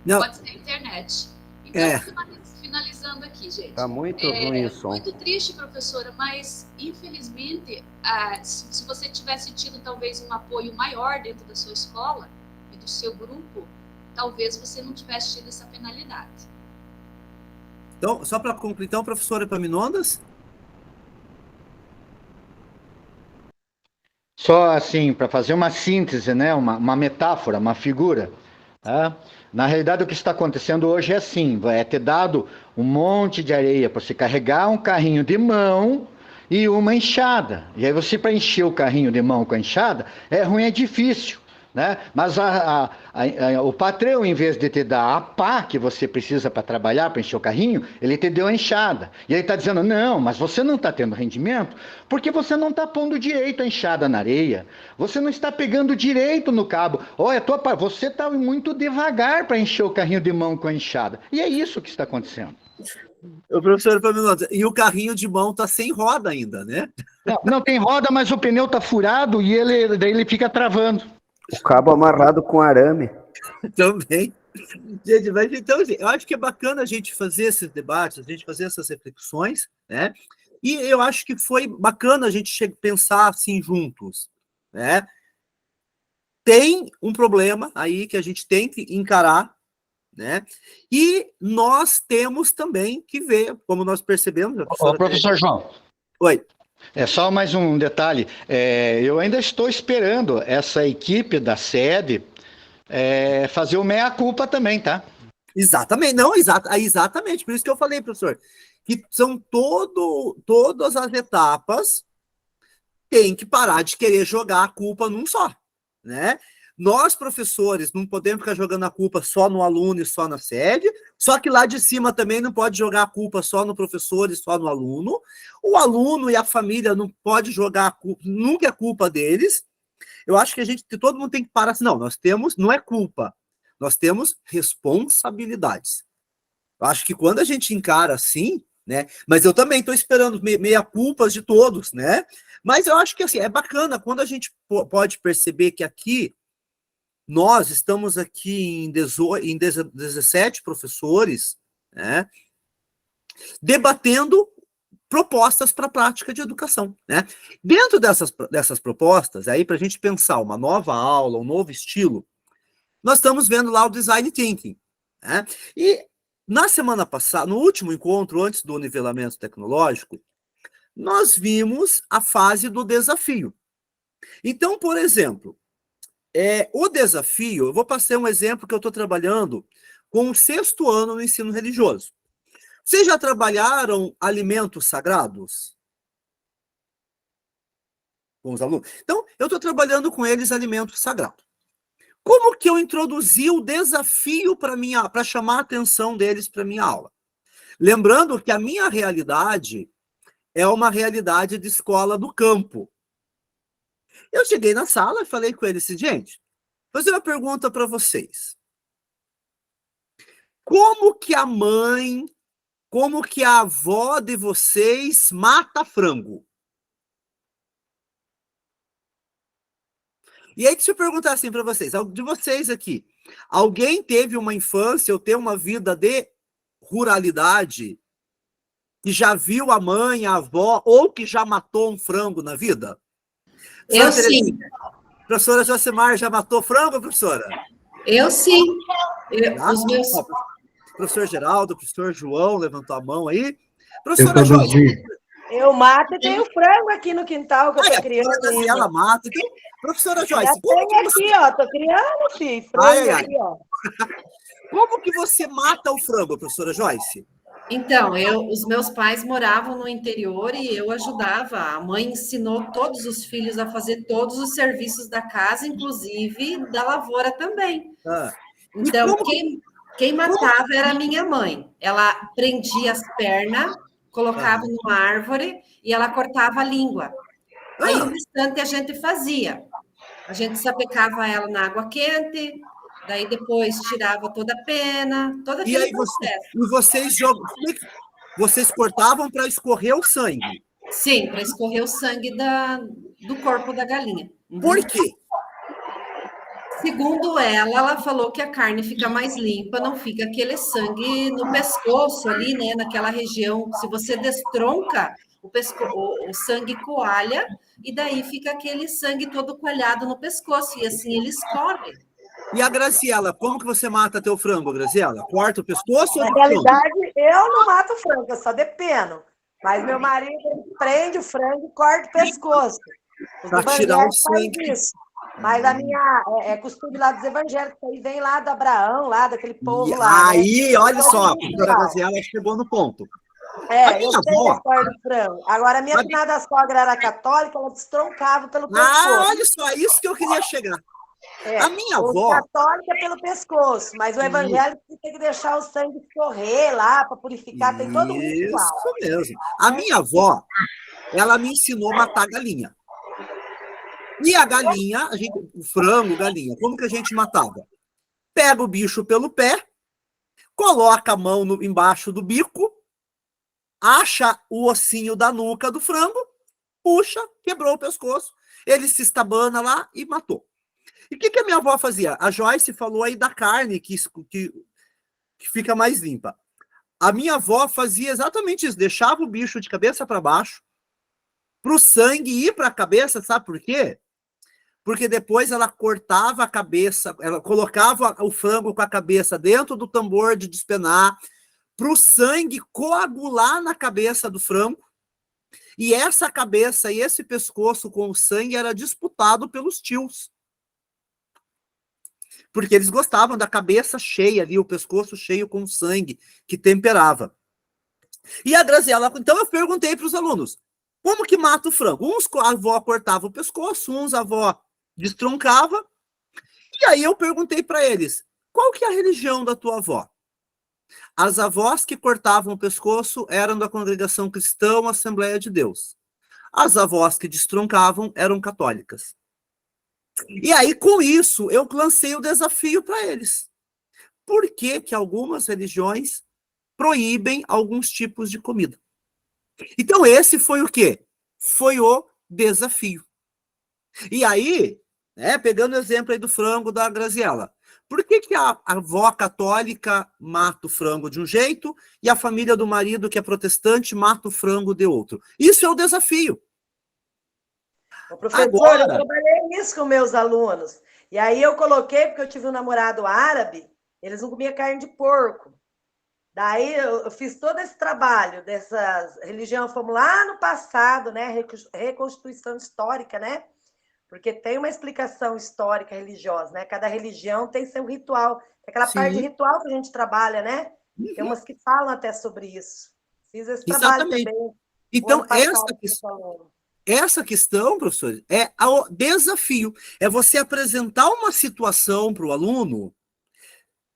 Não. Pode ser a internet. Então, finalizando aqui, gente. Tá muito ruim o som. Muito triste, professora, mas infelizmente, se você tivesse tido talvez um apoio maior dentro da sua escola e do seu grupo, talvez você não tivesse tido essa penalidade. Então, só para concluir, então, professora Epaminondas? Só assim, para fazer uma síntese, né? Uma metáfora, uma figura. Tá? Na realidade, o que está acontecendo hoje é assim: é ter dado um monte de areia para você carregar um carrinho de mão e uma enxada. E aí você, para encher o carrinho de mão com a enxada, é ruim, é difícil. Né? Mas o patrão, em vez de te dar a pá que você precisa para trabalhar, para encher o carrinho, ele te deu a enxada. E ele está dizendo, não, mas você não está tendo rendimento porque você não está pondo direito a enxada na areia. Você não está pegando direito no cabo. Olha, você está muito devagar para encher o carrinho de mão com a enxada. E é isso que está acontecendo. O professor Epaminondas, e o carrinho de mão está sem roda ainda, né? Não tem roda, mas o pneu está furado e daí ele fica travando. O cabo amarrado com arame. Também. Gente, mas então, eu acho que é bacana a gente fazer esses debates, a gente fazer essas reflexões, né? E eu acho que foi bacana a gente pensar assim juntos, né? Tem um problema aí que a gente tem que encarar, né? E nós temos também que ver, como nós percebemos... Professor João. Oi. É só mais um detalhe. Eu ainda estou esperando essa equipe da sede fazer o meia-culpa também, tá? Exatamente, não, exatamente. Por isso que eu falei, professor, que são todas as etapas tem que parar de querer jogar a culpa num só, né? Nós, professores, não podemos ficar jogando a culpa só no aluno e só na sede, só que lá de cima também não pode jogar a culpa só no professor e só no aluno. O aluno e a família não pode jogar a culpa, nunca é culpa deles. Eu acho que todo mundo tem que parar assim, não é culpa, nós temos responsabilidades. Eu acho que quando a gente encara assim, né, mas eu também estou esperando meia-culpas de todos, né, mas eu acho que assim, é bacana quando a gente pode perceber que aqui, nós estamos aqui em 17 professores, né, debatendo propostas para a prática de educação, né? Dentro dessas propostas, aí para a gente pensar uma nova aula, um novo estilo, nós estamos vendo lá o Design Thinking, né? E na semana passada, no último encontro, antes do nivelamento tecnológico, nós vimos a fase do desafio. Então, por exemplo, o desafio, eu vou passar um exemplo que eu estou trabalhando com o 6º ano no ensino religioso. Vocês já trabalharam alimentos sagrados? Com os alunos? Então, eu estou trabalhando com eles alimentos sagrados. Como que eu introduzi o desafio para chamar a atenção deles para minha aula? Lembrando que a minha realidade é uma realidade de escola do campo. Eu cheguei na sala e falei com eles assim, gente, vou fazer uma pergunta para vocês. Como que a mãe, como que a avó de vocês mata frango? E aí, deixa eu perguntar assim para vocês, de vocês aqui, alguém teve uma infância ou teve uma vida de ruralidade que já viu a mãe, a avó, ou que já matou um frango na vida? Eu sim. Professora Josemar, já matou frango, professora? Eu sim. Os meus... Professor Geraldo, professor João, levantou a mão aí. Professora Joyce. Eu mato e tenho frango aqui no quintal que eu tô criando. Ela mata. Então, professora Joyce, já como tem aqui, ó, tô criando, filho, frango aqui, ó. Como que você mata o frango, professora Joyce? Então, os meus pais moravam no interior e eu ajudava. A mãe ensinou todos os filhos a fazer todos os serviços da casa, inclusive da lavoura também. Então, quem matava era a minha mãe. Ela prendia as pernas, colocava numa árvore e ela cortava a língua. Aí o restante a gente fazia. A gente sapecava ela na água quente, daí depois tirava toda a pena, todo aquele processo. Vocês cortavam para escorrer o sangue? Sim, para escorrer o sangue do corpo da galinha. Por quê? Segundo ela falou que a carne fica mais limpa, não fica aquele sangue no pescoço ali, né? Naquela região. Se você destronca, o sangue coalha e daí fica aquele sangue todo coalhado no pescoço e assim ele escorre. E a Graziela, como que você mata teu frango, Graziela? Corta o pescoço? Na realidade, eu não mato o frango, eu só depeno. Mas meu marido prende o frango e corta o pescoço. Para tirar o sangue. Isso. Mas a minha costume lá dos evangélicos, aí vem lá do Abraão, lá daquele povo lá. Aí, né? Olha só, a doutora Graziela chegou no ponto. Eu sei a história do frango. Agora, a minha finada sogra era católica, ela destroncava pelo pescoço. Olha só, isso que eu queria chegar. A minha avó... católica pelo pescoço, mas o evangélico tem que deixar o sangue escorrer lá para purificar, tem todo um ritual. Isso mesmo. A minha avó, ela me ensinou a matar galinha. E a galinha, o frango, galinha, como que a gente matava? Pega o bicho pelo pé, coloca a mão embaixo do bico, acha o ossinho da nuca do frango, puxa, quebrou o pescoço, ele se estabana lá e matou. E o que a minha avó fazia? A Joyce falou aí da carne que fica mais limpa. A minha avó fazia exatamente isso, deixava o bicho de cabeça para baixo, para o sangue ir para a cabeça, sabe por quê? Porque depois ela cortava a cabeça, ela colocava o frango com a cabeça dentro do tambor de despenar, para o sangue coagular na cabeça do frango, e essa cabeça e esse pescoço com o sangue era disputado pelos tios. Porque eles gostavam da cabeça cheia ali, o pescoço cheio com sangue, que temperava. E a Graziela, então eu perguntei para os alunos, como que mata o frango? Uns a avó cortava o pescoço, uns a avó destroncava. E aí eu perguntei para eles, qual que é a religião da tua avó? As avós que cortavam o pescoço eram da congregação cristã Assembleia de Deus. As avós que destroncavam eram católicas. E aí, com isso, eu lancei o desafio para eles. Por que que algumas religiões proíbem alguns tipos de comida? Então, esse foi o quê? Foi o desafio. E aí, pegando o exemplo aí do frango da Graziela, por que que a avó católica mata o frango de um jeito e a família do marido, que é protestante, mata o frango de outro? Isso é o desafio. Professor, agora, eu trabalhei nisso com meus alunos. E aí eu coloquei, porque eu tive um namorado árabe, eles não comiam carne de porco. Daí eu fiz todo esse trabalho dessas religiões, fomos lá no passado, né? Reconstituição histórica, né? Porque tem uma explicação histórica religiosa, né? Cada religião tem seu ritual. Tem aquela parte de ritual que a gente trabalha, né? Tem umas que falam até sobre isso. Fiz esse trabalho também. Então, essa questão... essa questão, professores, é o desafio. É você apresentar uma situação para o aluno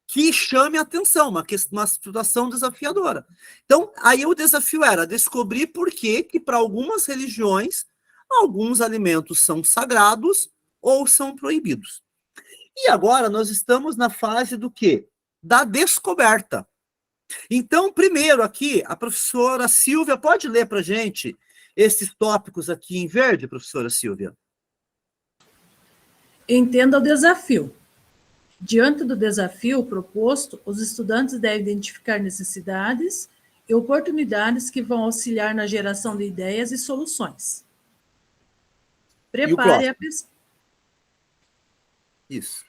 que chame a atenção, uma situação desafiadora. Então, aí o desafio era descobrir por que para algumas religiões, alguns alimentos são sagrados ou são proibidos. E agora nós estamos na fase do quê? Da descoberta. Então, primeiro aqui, a professora Silvia pode ler para a gente esses tópicos aqui em verde, professora Silvia? Entenda o desafio. Diante do desafio proposto, os estudantes devem identificar necessidades e oportunidades que vão auxiliar na geração de ideias e soluções. Prepare a pesquisa. Isso,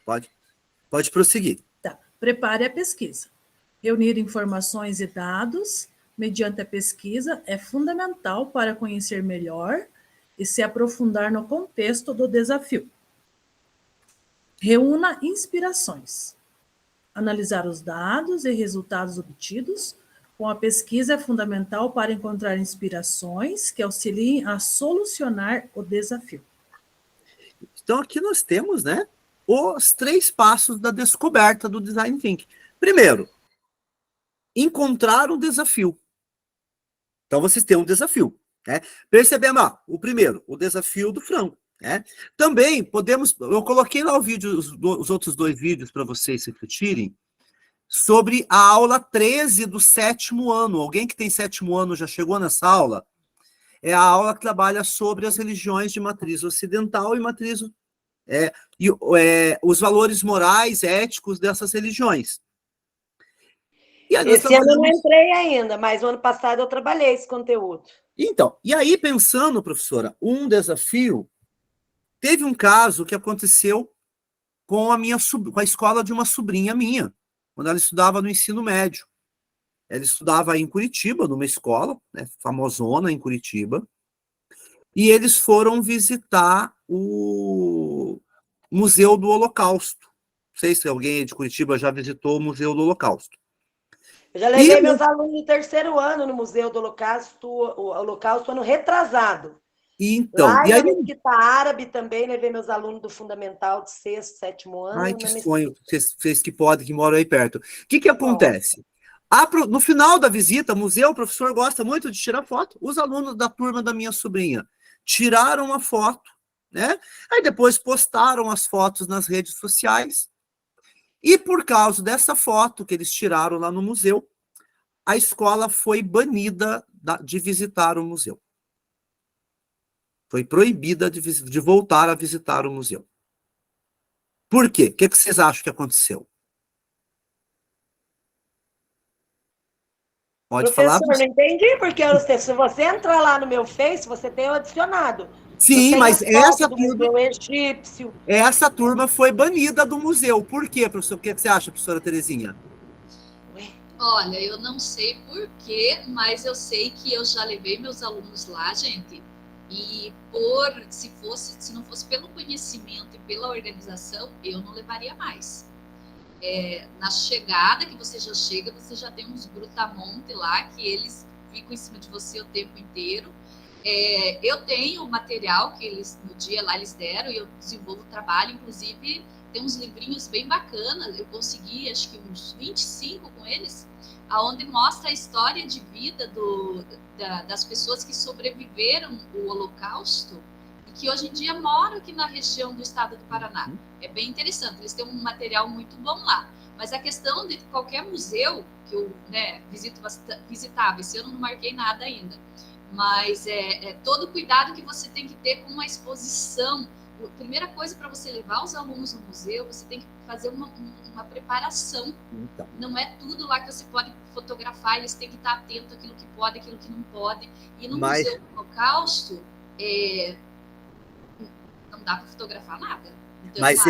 pode prosseguir. Tá. Prepare a pesquisa. Reunir informações e dados mediante a pesquisa é fundamental para conhecer melhor e se aprofundar no contexto do desafio. Reúna inspirações. Analisar os dados e resultados obtidos com a pesquisa é fundamental para encontrar inspirações que auxiliem a solucionar o desafio. Então, aqui nós temos, né, os 3 passos da descoberta do Design Thinking. Primeiro, encontrar um desafio. Então, vocês têm um desafio, né? Percebemos, o primeiro, o desafio do frango, né? Também podemos, eu coloquei lá o vídeo, os outros 2 vídeos para vocês refletirem, sobre a aula 13 do 7º ano. Alguém que tem 7º ano já chegou nessa aula? É a aula que trabalha sobre as religiões de matriz ocidental e matriz... os valores morais, éticos dessas religiões. Esse ano eu não entrei ainda, mas o ano passado eu trabalhei esse conteúdo. Então, e aí pensando, professora, um desafio, teve um caso que aconteceu com com a escola de uma sobrinha minha, quando ela estudava no ensino médio. Ela estudava em Curitiba, numa escola, né, famosona em Curitiba, e eles foram visitar o Museu do Holocausto. Não sei se alguém de Curitiba já visitou o Museu do Holocausto. Eu já levei meus alunos do 3º ano no Museu do Holocausto ano retrasado. Então, lá e aí... na Mesquita Árabe também, levei meus alunos do fundamental de 6º, 7º ano. Ai, que sonho, vocês que podem, que moram aí perto. O que acontece? No final da visita, museu, o professor gosta muito de tirar foto. Os alunos da turma da minha sobrinha tiraram uma foto, né? Aí depois postaram as fotos nas redes sociais. E por causa dessa foto que eles tiraram lá no museu, a escola foi banida de visitar o museu. Foi proibida de voltar a visitar o museu. Por quê? O que vocês acham que aconteceu? Pode falar? Professor, não entendi, porque se você entrar lá no meu Face, você tem o adicionado. Sim, mas essa turma foi banida do museu. Por quê, professor? O que você acha, professora Terezinha? Olha, eu não sei por quê, mas eu sei que eu já levei meus alunos lá, gente, e se não fosse pelo conhecimento e pela organização, eu não levaria mais. Na chegada, que você já chega, você já tem uns brutamonte lá, que eles ficam em cima de você o tempo inteiro. Eu tenho material que eles, no dia lá, eles deram, e eu desenvolvo trabalho, inclusive tem uns livrinhos bem bacanas, eu consegui, acho que uns 25 com eles, aonde mostra a história de vida das pessoas que sobreviveram ao Holocausto e que hoje em dia moram aqui na região do estado do Paraná. É bem interessante, eles têm um material muito bom lá. Mas a questão de qualquer museu que eu visitava, esse ano não marquei nada ainda, mas todo o cuidado que você tem que ter com uma exposição. A primeira coisa, para você levar os alunos no museu, você tem que fazer uma preparação. Então. Não é tudo lá que você pode fotografar, eles têm que estar atentos àquilo que pode, àquilo que não pode. E no Museu do Holocausto, não dá para fotografar nada. Então, mas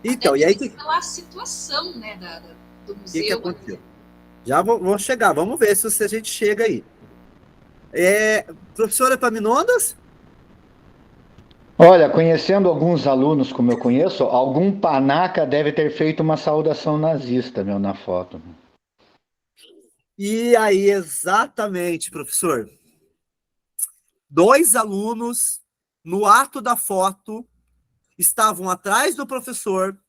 e aí pela situação, né, do museu. O que aconteceu? Já vou chegar, vamos ver se a gente chega aí. Professora Epaminondas? Olha, conhecendo alguns alunos como eu conheço, algum panaca deve ter feito uma saudação nazista, na foto. E aí, exatamente, professor. 2 alunos no ato da foto, estavam atrás do professor,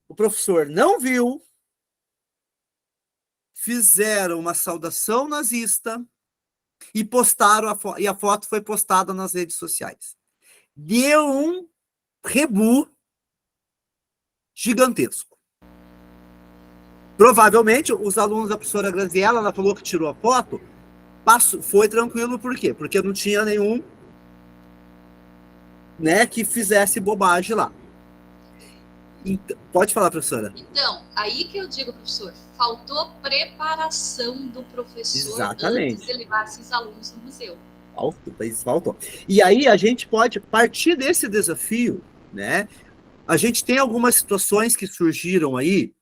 o professor não viu, fizeram uma saudação nazista e postaram e a foto foi postada nas redes sociais. Deu um rebu gigantesco. Provavelmente, os alunos da professora Graziella, ela falou que tirou a foto, foi tranquilo, por quê? Porque não tinha nenhum, né, que fizesse bobagem lá. Então, pode falar, professora. Então, aí que eu digo, professor, faltou preparação do professor Exatamente. antes de levar esses alunos no museu. Faltou. E aí a gente pode partir desse desafio, né? A gente tem algumas situações que surgiram aí,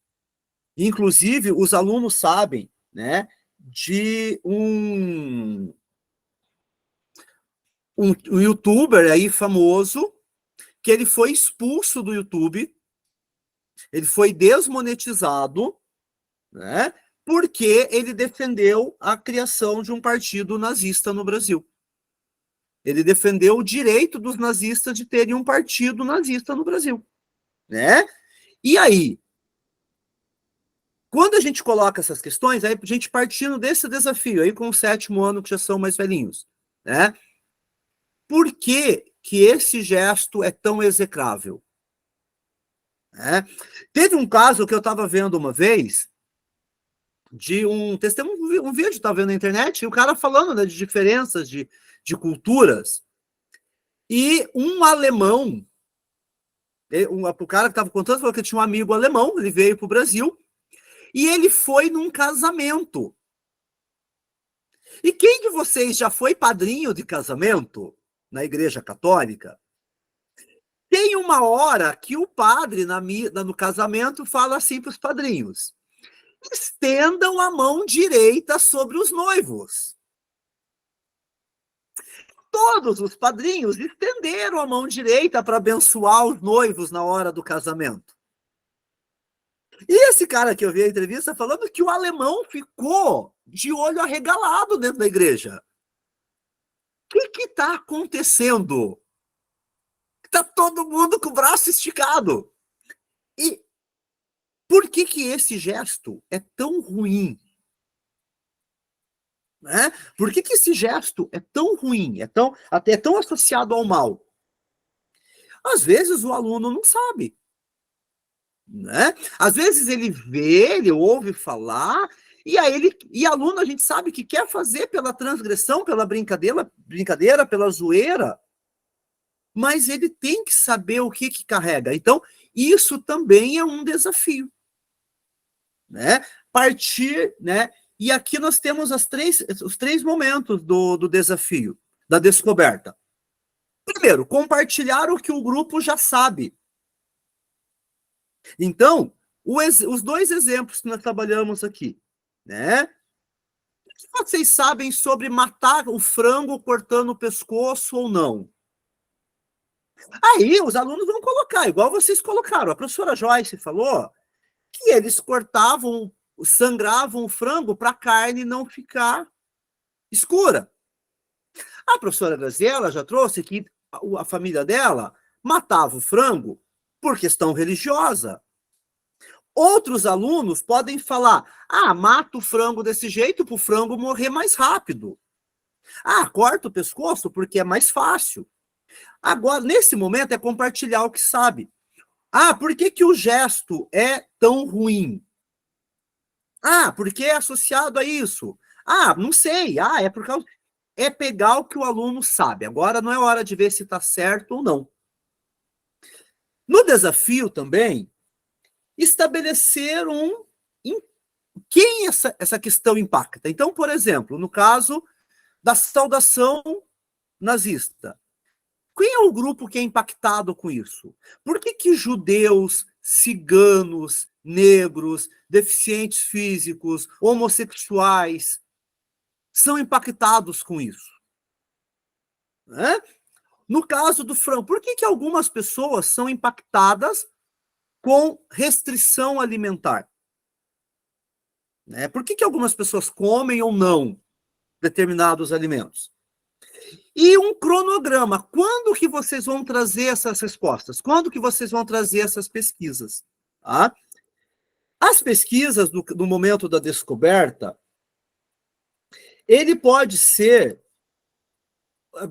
inclusive os alunos sabem, né, de um youtuber aí famoso, que ele foi expulso do YouTube, ele foi desmonetizado, né, porque ele defendeu a criação de um partido nazista no Brasil. Ele defendeu o direito dos nazistas de terem um partido nazista no Brasil, né? E aí, quando a gente coloca essas questões, aí a gente partindo desse desafio, aí com o 7º ano, que já são mais velhinhos, né? Por que que esse gesto é tão execrável? Né? Teve um caso que eu estava vendo uma vez, de um testemunho, um vídeo, estava vendo na internet, e o cara falando, né, de diferenças de culturas, e um alemão, o cara que estava contando, falou que tinha um amigo alemão, ele veio para o Brasil, e ele foi num casamento. E quem de vocês já foi padrinho de casamento na Igreja Católica? Tem uma hora que o padre, no casamento, fala assim para os padrinhos: estendam a mão direita sobre os noivos. Todos os padrinhos estenderam a mão direita para abençoar os noivos na hora do casamento. E esse cara que eu vi a entrevista falando que o alemão ficou de olho arregalado dentro da igreja. O que está acontecendo? Está todo mundo com o braço esticado. E por que que esse gesto é tão ruim? Né? Por que que esse gesto é tão ruim, até tão associado ao mal? Às vezes o aluno não sabe. Né? Às vezes ele vê, ele ouve falar, e aí aluno a gente sabe que quer fazer pela transgressão, pela brincadeira, pela zoeira, mas ele tem que saber o que carrega. Então, isso também é um desafio. Né? Partir, né? E aqui nós temos os três momentos do desafio, da descoberta. Primeiro, compartilhar o que o grupo já sabe. Então, os dois exemplos que nós trabalhamos aqui, né? O que vocês sabem sobre matar o frango cortando o pescoço ou não? Aí os alunos vão colocar, igual vocês colocaram. A professora Joyce falou que eles sangravam o frango para a carne não ficar escura. A professora Graziella já trouxe que a família dela matava o frango por questão religiosa. Outros alunos podem falar: mata o frango desse jeito para o frango morrer mais rápido. Corta o pescoço porque é mais fácil. Agora, nesse momento, é compartilhar o que sabe. Por que que o gesto é tão ruim? Porque é associado a isso. Não sei. É por causa... É pegar o que o aluno sabe. Agora não é hora de ver se está certo ou não. No desafio também, estabelecer quem essa questão impacta. Então, por exemplo, no caso da saudação nazista, quem é o grupo que é impactado com isso? Por que judeus, ciganos, negros, deficientes físicos, homossexuais são impactados com isso? Né? No caso do frango, por que algumas pessoas são impactadas com restrição alimentar? Né? Por que algumas pessoas comem ou não determinados alimentos? E um cronograma. Quando que vocês vão trazer essas respostas? Quando que vocês vão trazer essas pesquisas? Tá? As pesquisas do momento da descoberta, ele pode ser...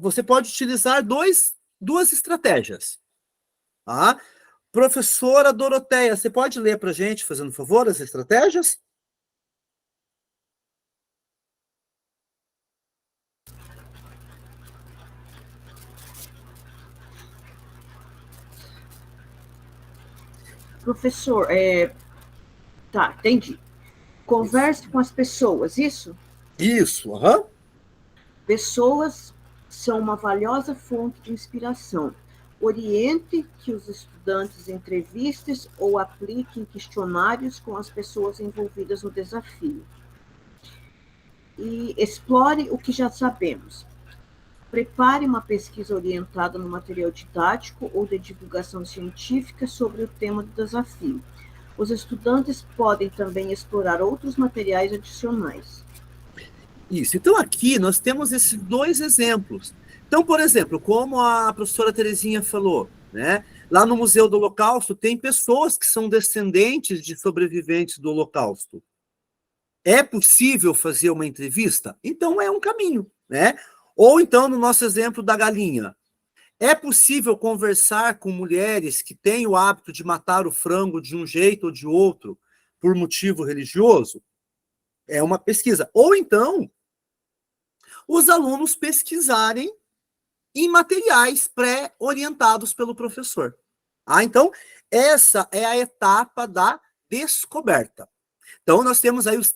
Você pode utilizar duas estratégias. Tá? Professora Doroteia, você pode ler para a gente, fazendo favor, as estratégias? Professor, tá, entendi. Converse com as pessoas, isso? Isso, aham. Pessoas são uma valiosa fonte de inspiração. Oriente que os estudantes entrevistem ou apliquem questionários com as pessoas envolvidas no desafio. E explore o que já sabemos. Prepare uma pesquisa orientada no material didático ou de divulgação científica sobre o tema do desafio. Os estudantes podem também explorar outros materiais adicionais. Isso. Então, aqui nós temos esses dois exemplos. Então, por exemplo, como a professora Terezinha falou, né? Lá no Museu do Holocausto tem pessoas que são descendentes de sobreviventes do Holocausto. É possível fazer uma entrevista? Então, é um caminho, né? Ou então, no nosso exemplo da galinha, é possível conversar com mulheres que têm o hábito de matar o frango de um jeito ou de outro por motivo religioso? É uma pesquisa. Ou então, os alunos pesquisarem em materiais pré-orientados pelo professor. Então, essa é a etapa da descoberta. Então, nós temos aí os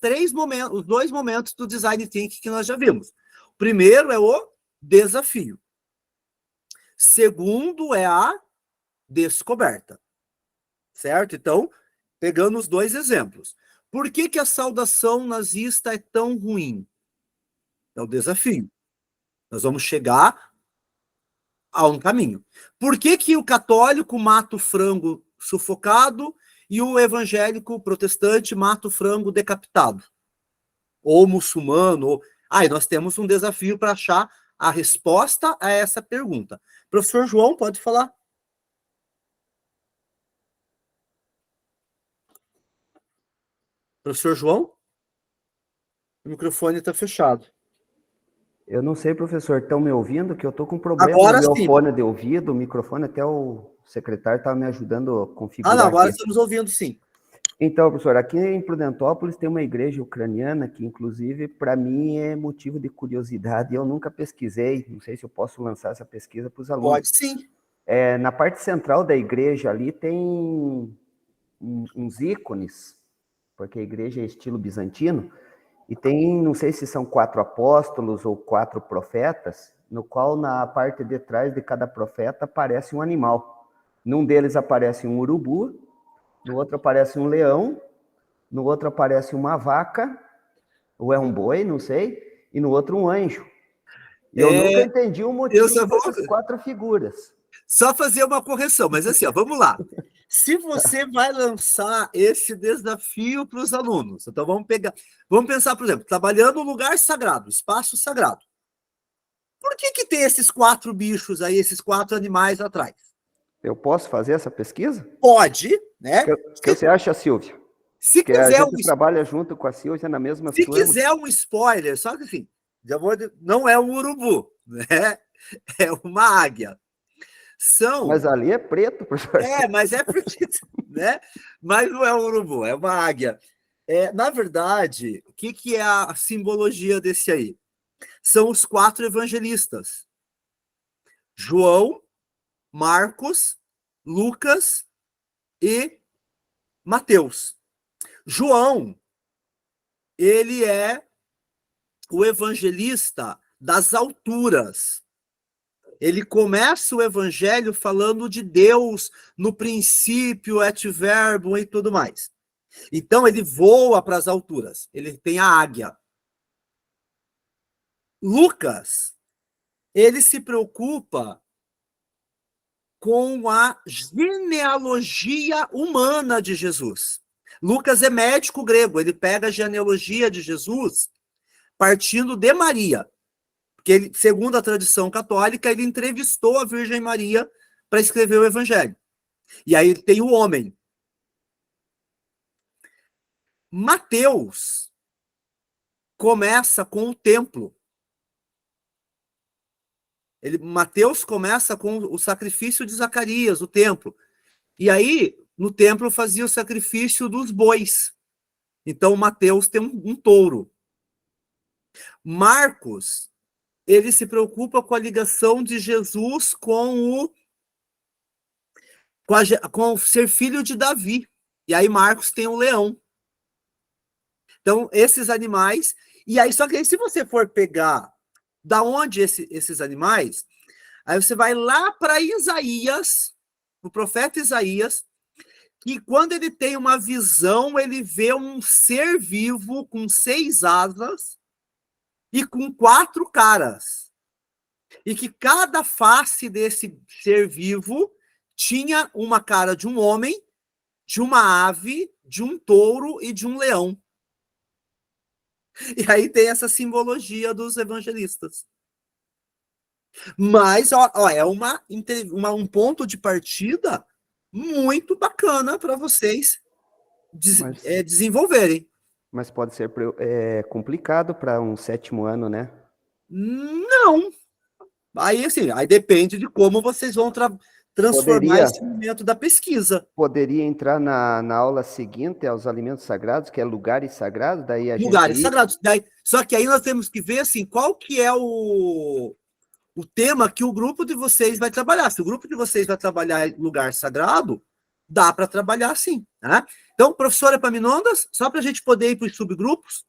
dois momentos do design thinking que nós já vimos. O primeiro é o desafio. Segundo é a descoberta. Certo? Então, pegando os dois exemplos. Por que a saudação nazista é tão ruim? É o desafio. Nós vamos chegar a um caminho. Por que o católico mata o frango sufocado e o evangélico protestante mata o frango decapitado? Ou muçulmano? E nós temos um desafio para achar a resposta a essa pergunta. Professor João, pode falar. Professor João? O microfone está fechado. Eu não sei, professor, estão me ouvindo? Que eu estou com problema agora no meu sim. fone de ouvido, o microfone, até o secretário estava me ajudando a configurar. Não, agora aqui. estamos ouvindo, sim. Então, professor, aqui em Prudentópolis tem uma igreja ucraniana que, inclusive, para mim é motivo de curiosidade. Eu nunca pesquisei, não sei se eu posso lançar essa pesquisa para os alunos. Pode sim. Na parte central da igreja ali tem uns ícones, porque a igreja é estilo bizantino, e tem, não sei se são 4 apóstolos ou 4 profetas, no qual na parte de trás de cada profeta aparece um animal. Num deles aparece um urubu, no outro aparece um leão, no outro aparece uma vaca, ou é um boi, não sei, e no outro um anjo. E eu nunca entendi o motivo dessas 4 figuras. Só fazer uma correção, mas assim, vamos lá. Se você vai lançar esse desafio para os alunos, então vamos pensar, por exemplo, trabalhando no lugar sagrado, espaço sagrado. Por que tem esses 4 bichos aí, esses 4 animais atrás? Eu posso fazer essa pesquisa? Pode, né? O que você acha, Silvia? Se que quiser a gente trabalha junto com a Silvia na mesma Se turma. quiser um spoiler, só que assim, não é um urubu, né? É uma águia. Mas ali é preto, professor. Mas é preto, né? Mas não é um urubu, é uma águia. Na verdade, o que é a simbologia desse aí? São os 4 evangelistas. João, Marcos, Lucas e Mateus. João, ele é o evangelista das alturas. Ele começa o evangelho falando de Deus no princípio, et verbo e tudo mais. Então, ele voa para as alturas. Ele tem a águia. Lucas, ele se preocupa com a genealogia humana de Jesus. Lucas é médico grego. Ele pega a genealogia de Jesus partindo de Maria. Porque ele, segundo a tradição católica, ele entrevistou a Virgem Maria para escrever o Evangelho. E aí tem o homem. Mateus começa com o templo. Mateus começa com o sacrifício de Zacarias, o templo. E aí, no templo, fazia o sacrifício dos bois. Então, Mateus tem um touro. Marcos, ele se preocupa com a ligação de Jesus com ser filho de Davi. E aí, Marcos tem o leão. Então, esses animais. E aí, só que aí, se você for pegar da onde esses animais, aí você vai lá para Isaías, o profeta Isaías, que quando ele tem uma visão, ele vê um ser vivo com 6 asas e com 4 caras. E que cada face desse ser vivo tinha uma cara de um homem, de uma ave, de um touro e de um leão. E aí tem essa simbologia dos evangelistas. Mas é um ponto de partida muito bacana para vocês desenvolverem. Mas pode ser complicado para um 7º ano, né? Não. Aí, assim, aí depende de como vocês vão transformar esse momento da pesquisa. Poderia entrar na aula seguinte aos alimentos sagrados, que é lugares sagrados, daí a lugares gente... sagrados. Só que aí nós temos que ver, assim, qual que é o tema que o grupo de vocês vai trabalhar. Se o grupo de vocês vai trabalhar lugar sagrado, dá para trabalhar sim. Né? Então, professora Epaminondas, só para a gente poder ir para os subgrupos.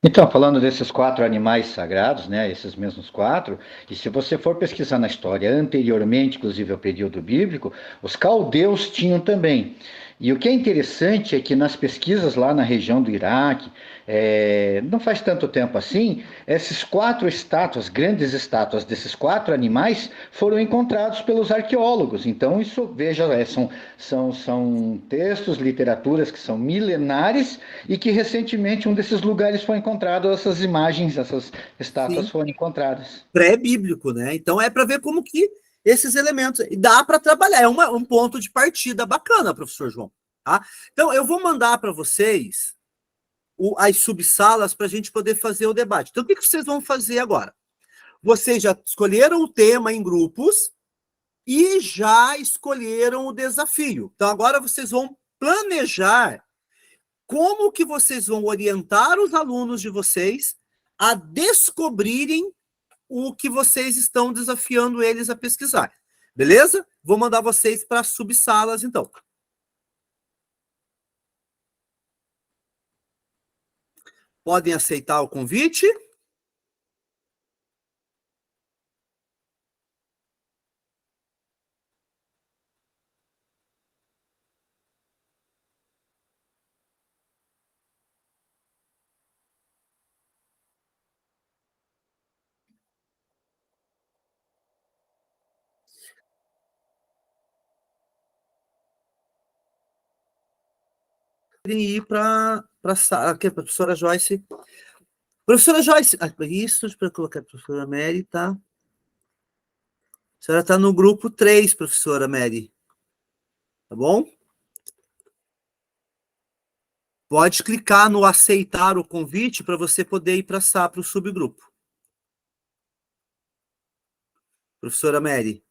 Então, falando desses 4 animais sagrados, né, esses mesmos 4, e se você for pesquisar na história, anteriormente, inclusive ao período bíblico, os caldeus tinham também. E o que é interessante é que nas pesquisas lá na região do Iraque, não faz tanto tempo assim, esses 4 estátuas, grandes estátuas desses 4 animais, foram encontrados pelos arqueólogos. Então, isso, veja, são textos, literaturas que são milenares e que recentemente um desses lugares foi encontrado, essas imagens, essas estátuas foram encontradas. Pré-bíblico, né? Então é para ver como que esses elementos. E dá para trabalhar, é um ponto de partida bacana, professor João. Tá? Então, eu vou mandar para vocês as subsalas para a gente poder fazer o debate. Então, o que vocês vão fazer agora? Vocês já escolheram o tema em grupos e já escolheram o desafio. Então, agora vocês vão planejar como que vocês vão orientar os alunos de vocês a descobrirem o que vocês estão desafiando eles a pesquisar. Beleza? Vou mandar vocês para as subsalas, então. Podem aceitar o convite? Ir para a sala, aqui, a professora Joyce. Professora Joyce, isso, para colocar a professora Mary, tá? A senhora está no grupo 3, professora Mary. Tá bom? Pode clicar no aceitar o convite para você poder ir para o subgrupo. Professora Mary.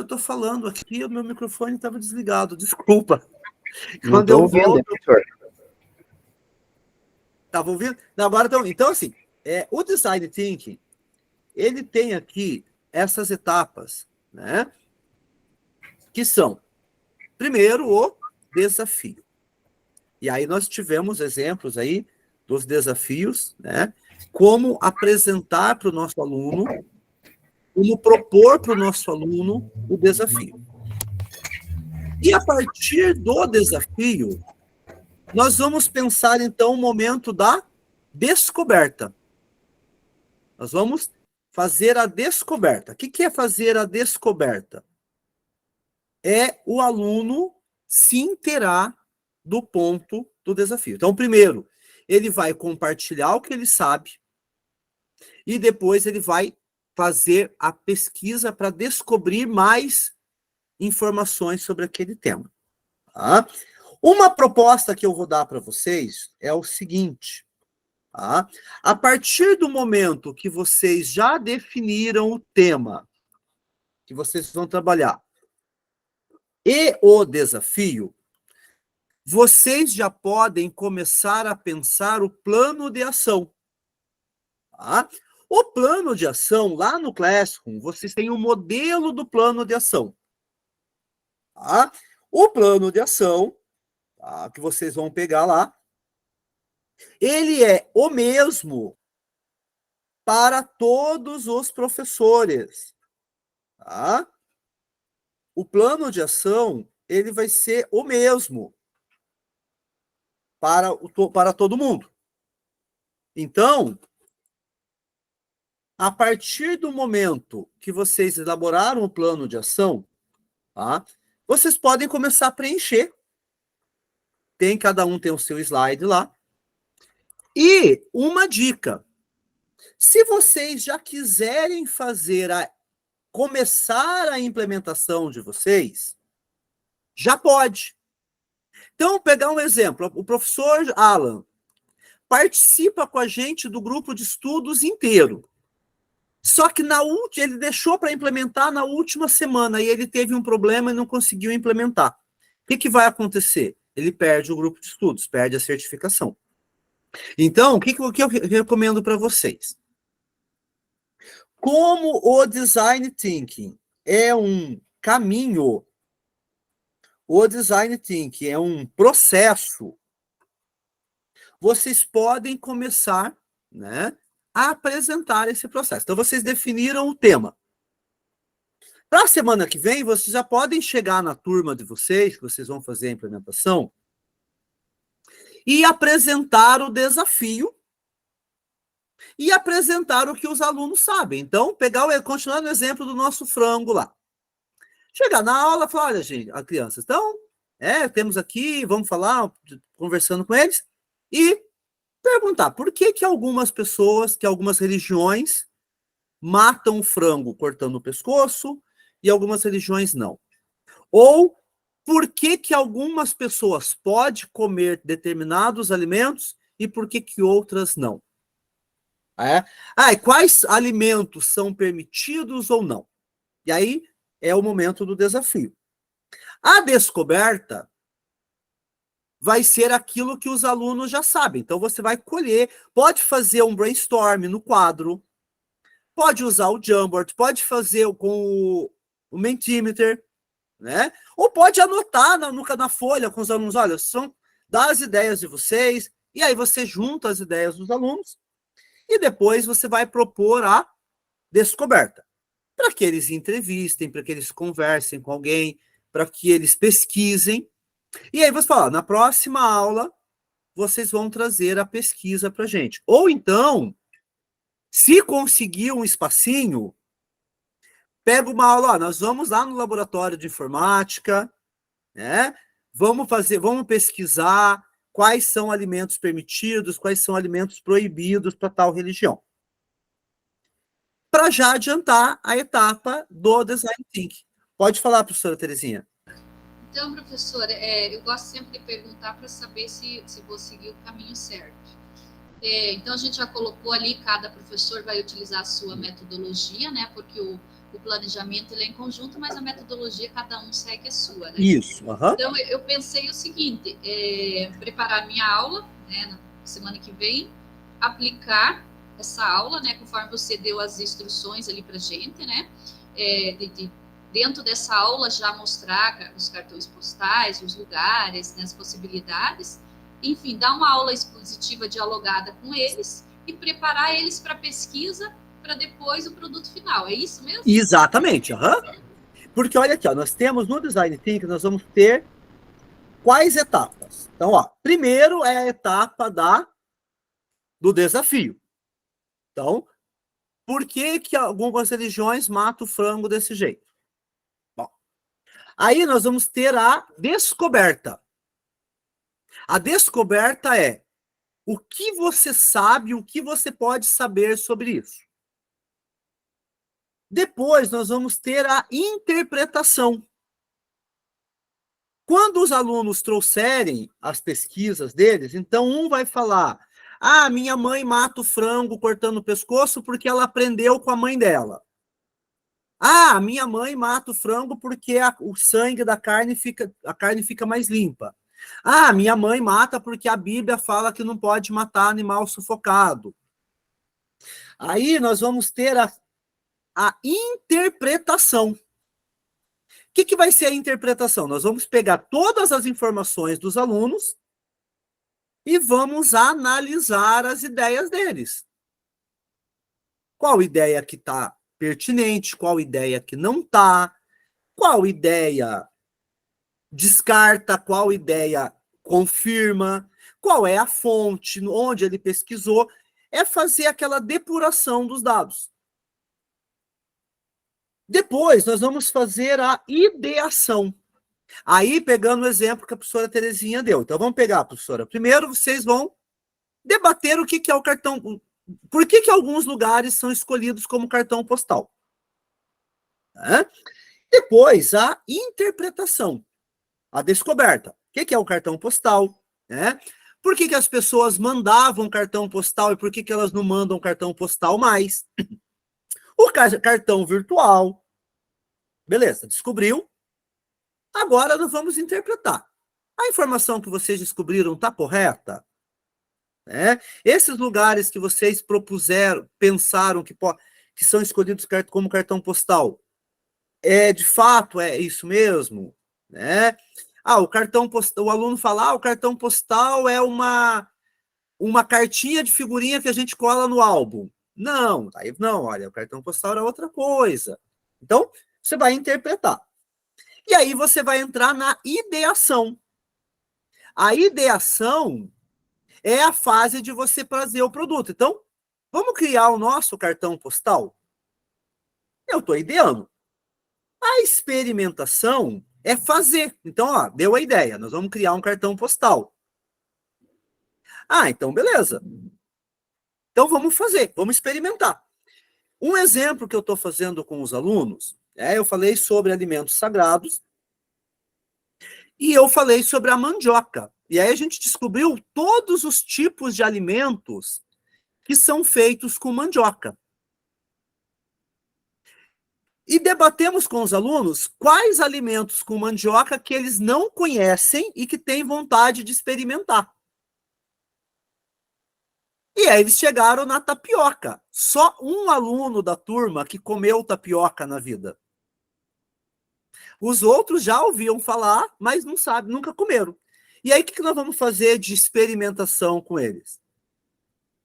eu estou falando aqui, o meu microfone estava desligado, desculpa. Não estou ouvindo, professor. Estava ouvindo? Não, agora estão. Então, assim, o Design Thinking, ele tem aqui essas etapas, né? Que são, primeiro, o desafio. E aí nós tivemos exemplos aí dos desafios, né? Como apresentar para o nosso aluno, como propor para o nosso aluno o desafio. E a partir do desafio, nós vamos pensar, então, o momento da descoberta. Nós vamos fazer a descoberta. O que é fazer a descoberta? É o aluno se inteirar do ponto do desafio. Então, primeiro, ele vai compartilhar o que ele sabe e depois ele vai fazer a pesquisa para descobrir mais informações sobre aquele tema. Tá? Uma proposta que eu vou dar para vocês é o seguinte. Tá? A partir do momento que vocês já definiram o tema que vocês vão trabalhar e o desafio, vocês já podem começar a pensar o plano de ação. Tá? O plano de ação, lá no Classroom, vocês têm o modelo do plano de ação. Tá? O plano de ação, tá, que vocês vão pegar lá, ele é o mesmo para todos os professores. Tá? O plano de ação, ele vai ser o mesmo para todo mundo. Então, a partir do momento que vocês elaboraram o plano de ação, tá, vocês podem começar a preencher. Cada um tem o seu slide lá. E uma dica. Se vocês já quiserem começar a implementação de vocês, já pode. Então, pegar um exemplo. O professor Alan participa com a gente do grupo de estudos inteiro. Só que ele deixou para implementar na última semana e ele teve um problema e não conseguiu implementar. O que vai acontecer? Ele perde o grupo de estudos, perde a certificação. Então, o que eu recomendo para vocês? Como o Design Thinking é um caminho, o Design Thinking é um processo, vocês podem começar, né, a apresentar esse processo. Então, vocês definiram o tema. Para a semana que vem, vocês já podem chegar na turma de vocês, que vocês vão fazer a implementação, e apresentar o desafio e apresentar o que os alunos sabem. Então, continuar no exemplo do nosso frango lá. Chegar na aula e falar, olha, gente, as crianças, então, temos aqui, vamos falar, conversando com eles, e perguntar por que algumas pessoas, que algumas religiões matam o frango cortando o pescoço e algumas religiões não. Ou por que algumas pessoas podem comer determinados alimentos e por que outras não. E quais alimentos são permitidos ou não? E aí é o momento do desafio. A descoberta vai ser aquilo que os alunos já sabem. Então, você vai colher, pode fazer um brainstorm no quadro, pode usar o Jamboard, pode fazer com o Mentimeter, né? Ou pode anotar na folha com os alunos, olha, são das ideias de vocês, e aí você junta as ideias dos alunos, e depois você vai propor a descoberta. Para que eles entrevistem, para que eles conversem com alguém, para que eles pesquisem. E aí você fala, na próxima aula, vocês vão trazer a pesquisa para a gente. Ou então, se conseguir um espacinho, pega uma aula, nós vamos lá no laboratório de informática, né? Vamos pesquisar quais são alimentos permitidos, quais são alimentos proibidos para tal religião. Para já adiantar a etapa do Design Thinking. Pode falar, professora Terezinha. Então, professora, eu gosto sempre de perguntar para saber se vou seguir o caminho certo. Então, a gente já colocou ali, cada professor vai utilizar a sua metodologia, né? Porque o planejamento ele é em conjunto, mas a metodologia cada um segue a sua, né? Isso. Uhum. Então, eu pensei o seguinte, preparar minha aula, né, na semana que vem, aplicar essa aula, né, conforme você deu as instruções ali para gente, né? Dentro dessa aula já mostrar os cartões postais, os lugares, né, as possibilidades, enfim, dar uma aula expositiva dialogada com eles e preparar eles para pesquisa, para depois o produto final. É isso mesmo? Exatamente. Uhum. Porque olha aqui, ó, nós temos no Design Thinking, nós vamos ter quais etapas? Então, ó, primeiro é a etapa do desafio. Então, por que algumas religiões matam o frango desse jeito? Bom, aí nós vamos ter a descoberta. A descoberta é o que você sabe, o que você pode saber sobre isso. Depois nós vamos ter a interpretação. Quando os alunos trouxerem as pesquisas deles, então um vai falar: ah, minha mãe mata o frango cortando o pescoço porque ela aprendeu com a mãe dela. Ah, minha mãe mata o frango porque o sangue da carne a carne fica mais limpa. Ah, minha mãe mata porque a Bíblia fala que não pode matar animal sufocado. Aí nós vamos ter a interpretação. O que vai ser a interpretação? Nós vamos pegar todas as informações dos alunos e vamos analisar as ideias deles. Qual ideia que está pertinente, qual ideia que não está, qual ideia descarta, qual ideia confirma, qual é a fonte, onde ele pesquisou, é fazer aquela depuração dos dados. Depois, nós vamos fazer a ideação. Aí, pegando o exemplo que a professora Terezinha deu. Então, vamos pegar, professora. Primeiro, vocês vão debater o que é o cartão. Por que alguns lugares são escolhidos como cartão postal? Depois, a interpretação. A descoberta. O que é o cartão postal? Por que as pessoas mandavam cartão postal e por que elas não mandam cartão postal mais? O cartão virtual. Beleza, descobriu. Agora nós vamos interpretar. A informação que vocês descobriram está correta? Esses lugares que vocês propuseram, pensaram que são escolhidos como cartão postal, de fato é isso mesmo? O cartão postal, o aluno fala, o cartão postal é uma cartinha de figurinha que a gente cola no álbum. Não, olha, o cartão postal é outra coisa. Então, você vai interpretar. E aí você vai entrar na ideação. A ideação é a fase de você fazer o produto. Então, vamos criar o nosso cartão postal? Eu estou ideando. A experimentação é fazer. Então, ó, deu a ideia. Nós vamos criar um cartão postal. Então, beleza. Então, vamos fazer. Vamos experimentar. Um exemplo que eu estou fazendo com os alunos, eu falei sobre alimentos sagrados e eu falei sobre a mandioca. E aí a gente descobriu todos os tipos de alimentos que são feitos com mandioca. E debatemos com os alunos quais alimentos com mandioca que eles não conhecem e que têm vontade de experimentar. E aí eles chegaram na tapioca. Só um aluno da turma que comeu tapioca na vida. Os outros já ouviam falar, mas não sabem, nunca comeram. E aí o que nós vamos fazer de experimentação com eles?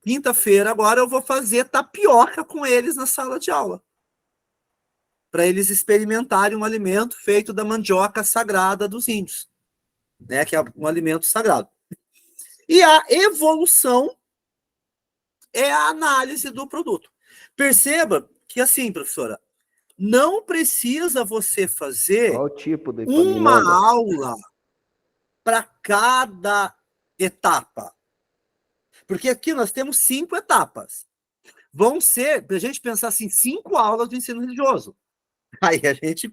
Quinta-feira agora eu vou fazer tapioca com eles na sala de aula. Para eles experimentarem um alimento feito da mandioca sagrada dos índios. Que é um alimento sagrado. E a evolução é a análise do produto. Perceba que, assim, professora, não precisa você fazer uma aula para cada etapa. Porque aqui nós temos 5 etapas. Vão ser, para a gente pensar assim, 5 aulas do ensino religioso. Aí a gente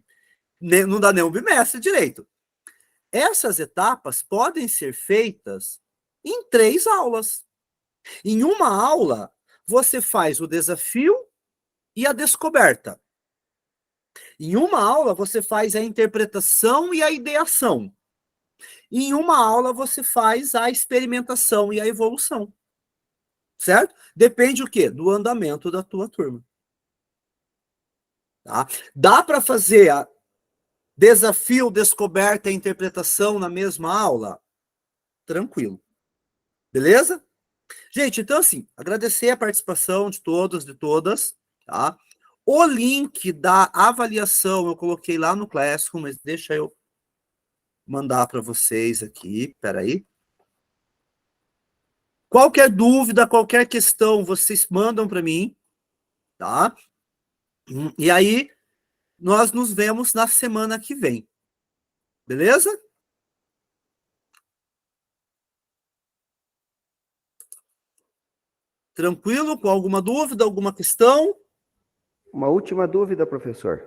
não dá nem um bimestre direito. Essas etapas podem ser feitas em 3 aulas. Em uma aula, você faz o desafio e a descoberta. Em uma aula, você faz a interpretação e a ideação. Em uma aula, você faz a experimentação e a evolução. Certo? Depende o quê? Do andamento da tua turma. Tá? Dá para fazer a desafio, descoberta e interpretação na mesma aula? Tranquilo. Beleza? Gente, então assim, agradecer a participação de todos, de todas, tá? O link da avaliação eu coloquei lá no Classroom, mas deixa eu mandar para vocês aqui, peraí. Qualquer dúvida, qualquer questão, vocês mandam para mim, tá? E aí, nós nos vemos na semana que vem. Beleza? Tranquilo? Com alguma dúvida, alguma questão? Uma última dúvida, professor.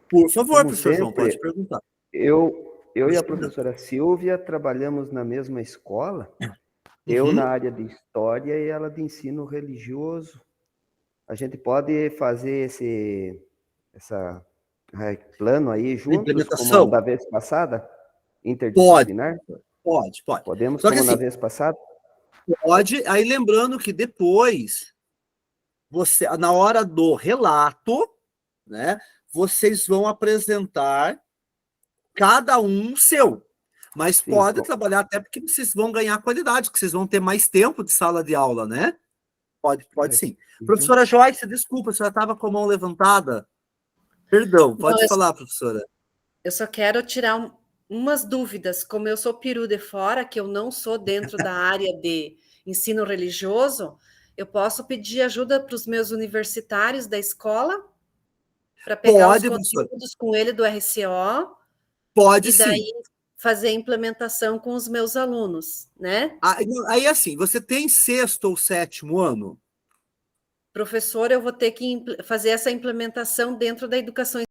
Por favor, Como professor João, sempre, pode perguntar. Eu e a professora Silvia trabalhamos na mesma escola, eu na área de História e ela de Ensino Religioso. A gente pode fazer esse plano aí juntos, como da vez passada? Interdisciplinar? Pode. Podemos, Só que como na assim, vez passada? Pode. Aí lembrando que depois, você, na hora do relato, né, vocês vão apresentar cada um seu. Mas Sim, pode trabalhar até porque vocês vão ganhar qualidade, porque vocês vão ter mais tempo de sala de aula, né? Pode sim. Professora Joyce, desculpa, a senhora estava com a mão levantada. Perdão, pode falar, professora. Eu só quero tirar umas dúvidas. Como eu sou peru de fora, que eu não sou dentro da área de ensino religioso, eu posso pedir ajuda para os meus universitários da escola para pegar os conteúdos com ele do RCO. Pode, e daí sim. Fazer a implementação com os meus alunos, né? Aí assim, você tem 6º ou 7º ano? Professor, eu vou ter que fazer essa implementação dentro da educação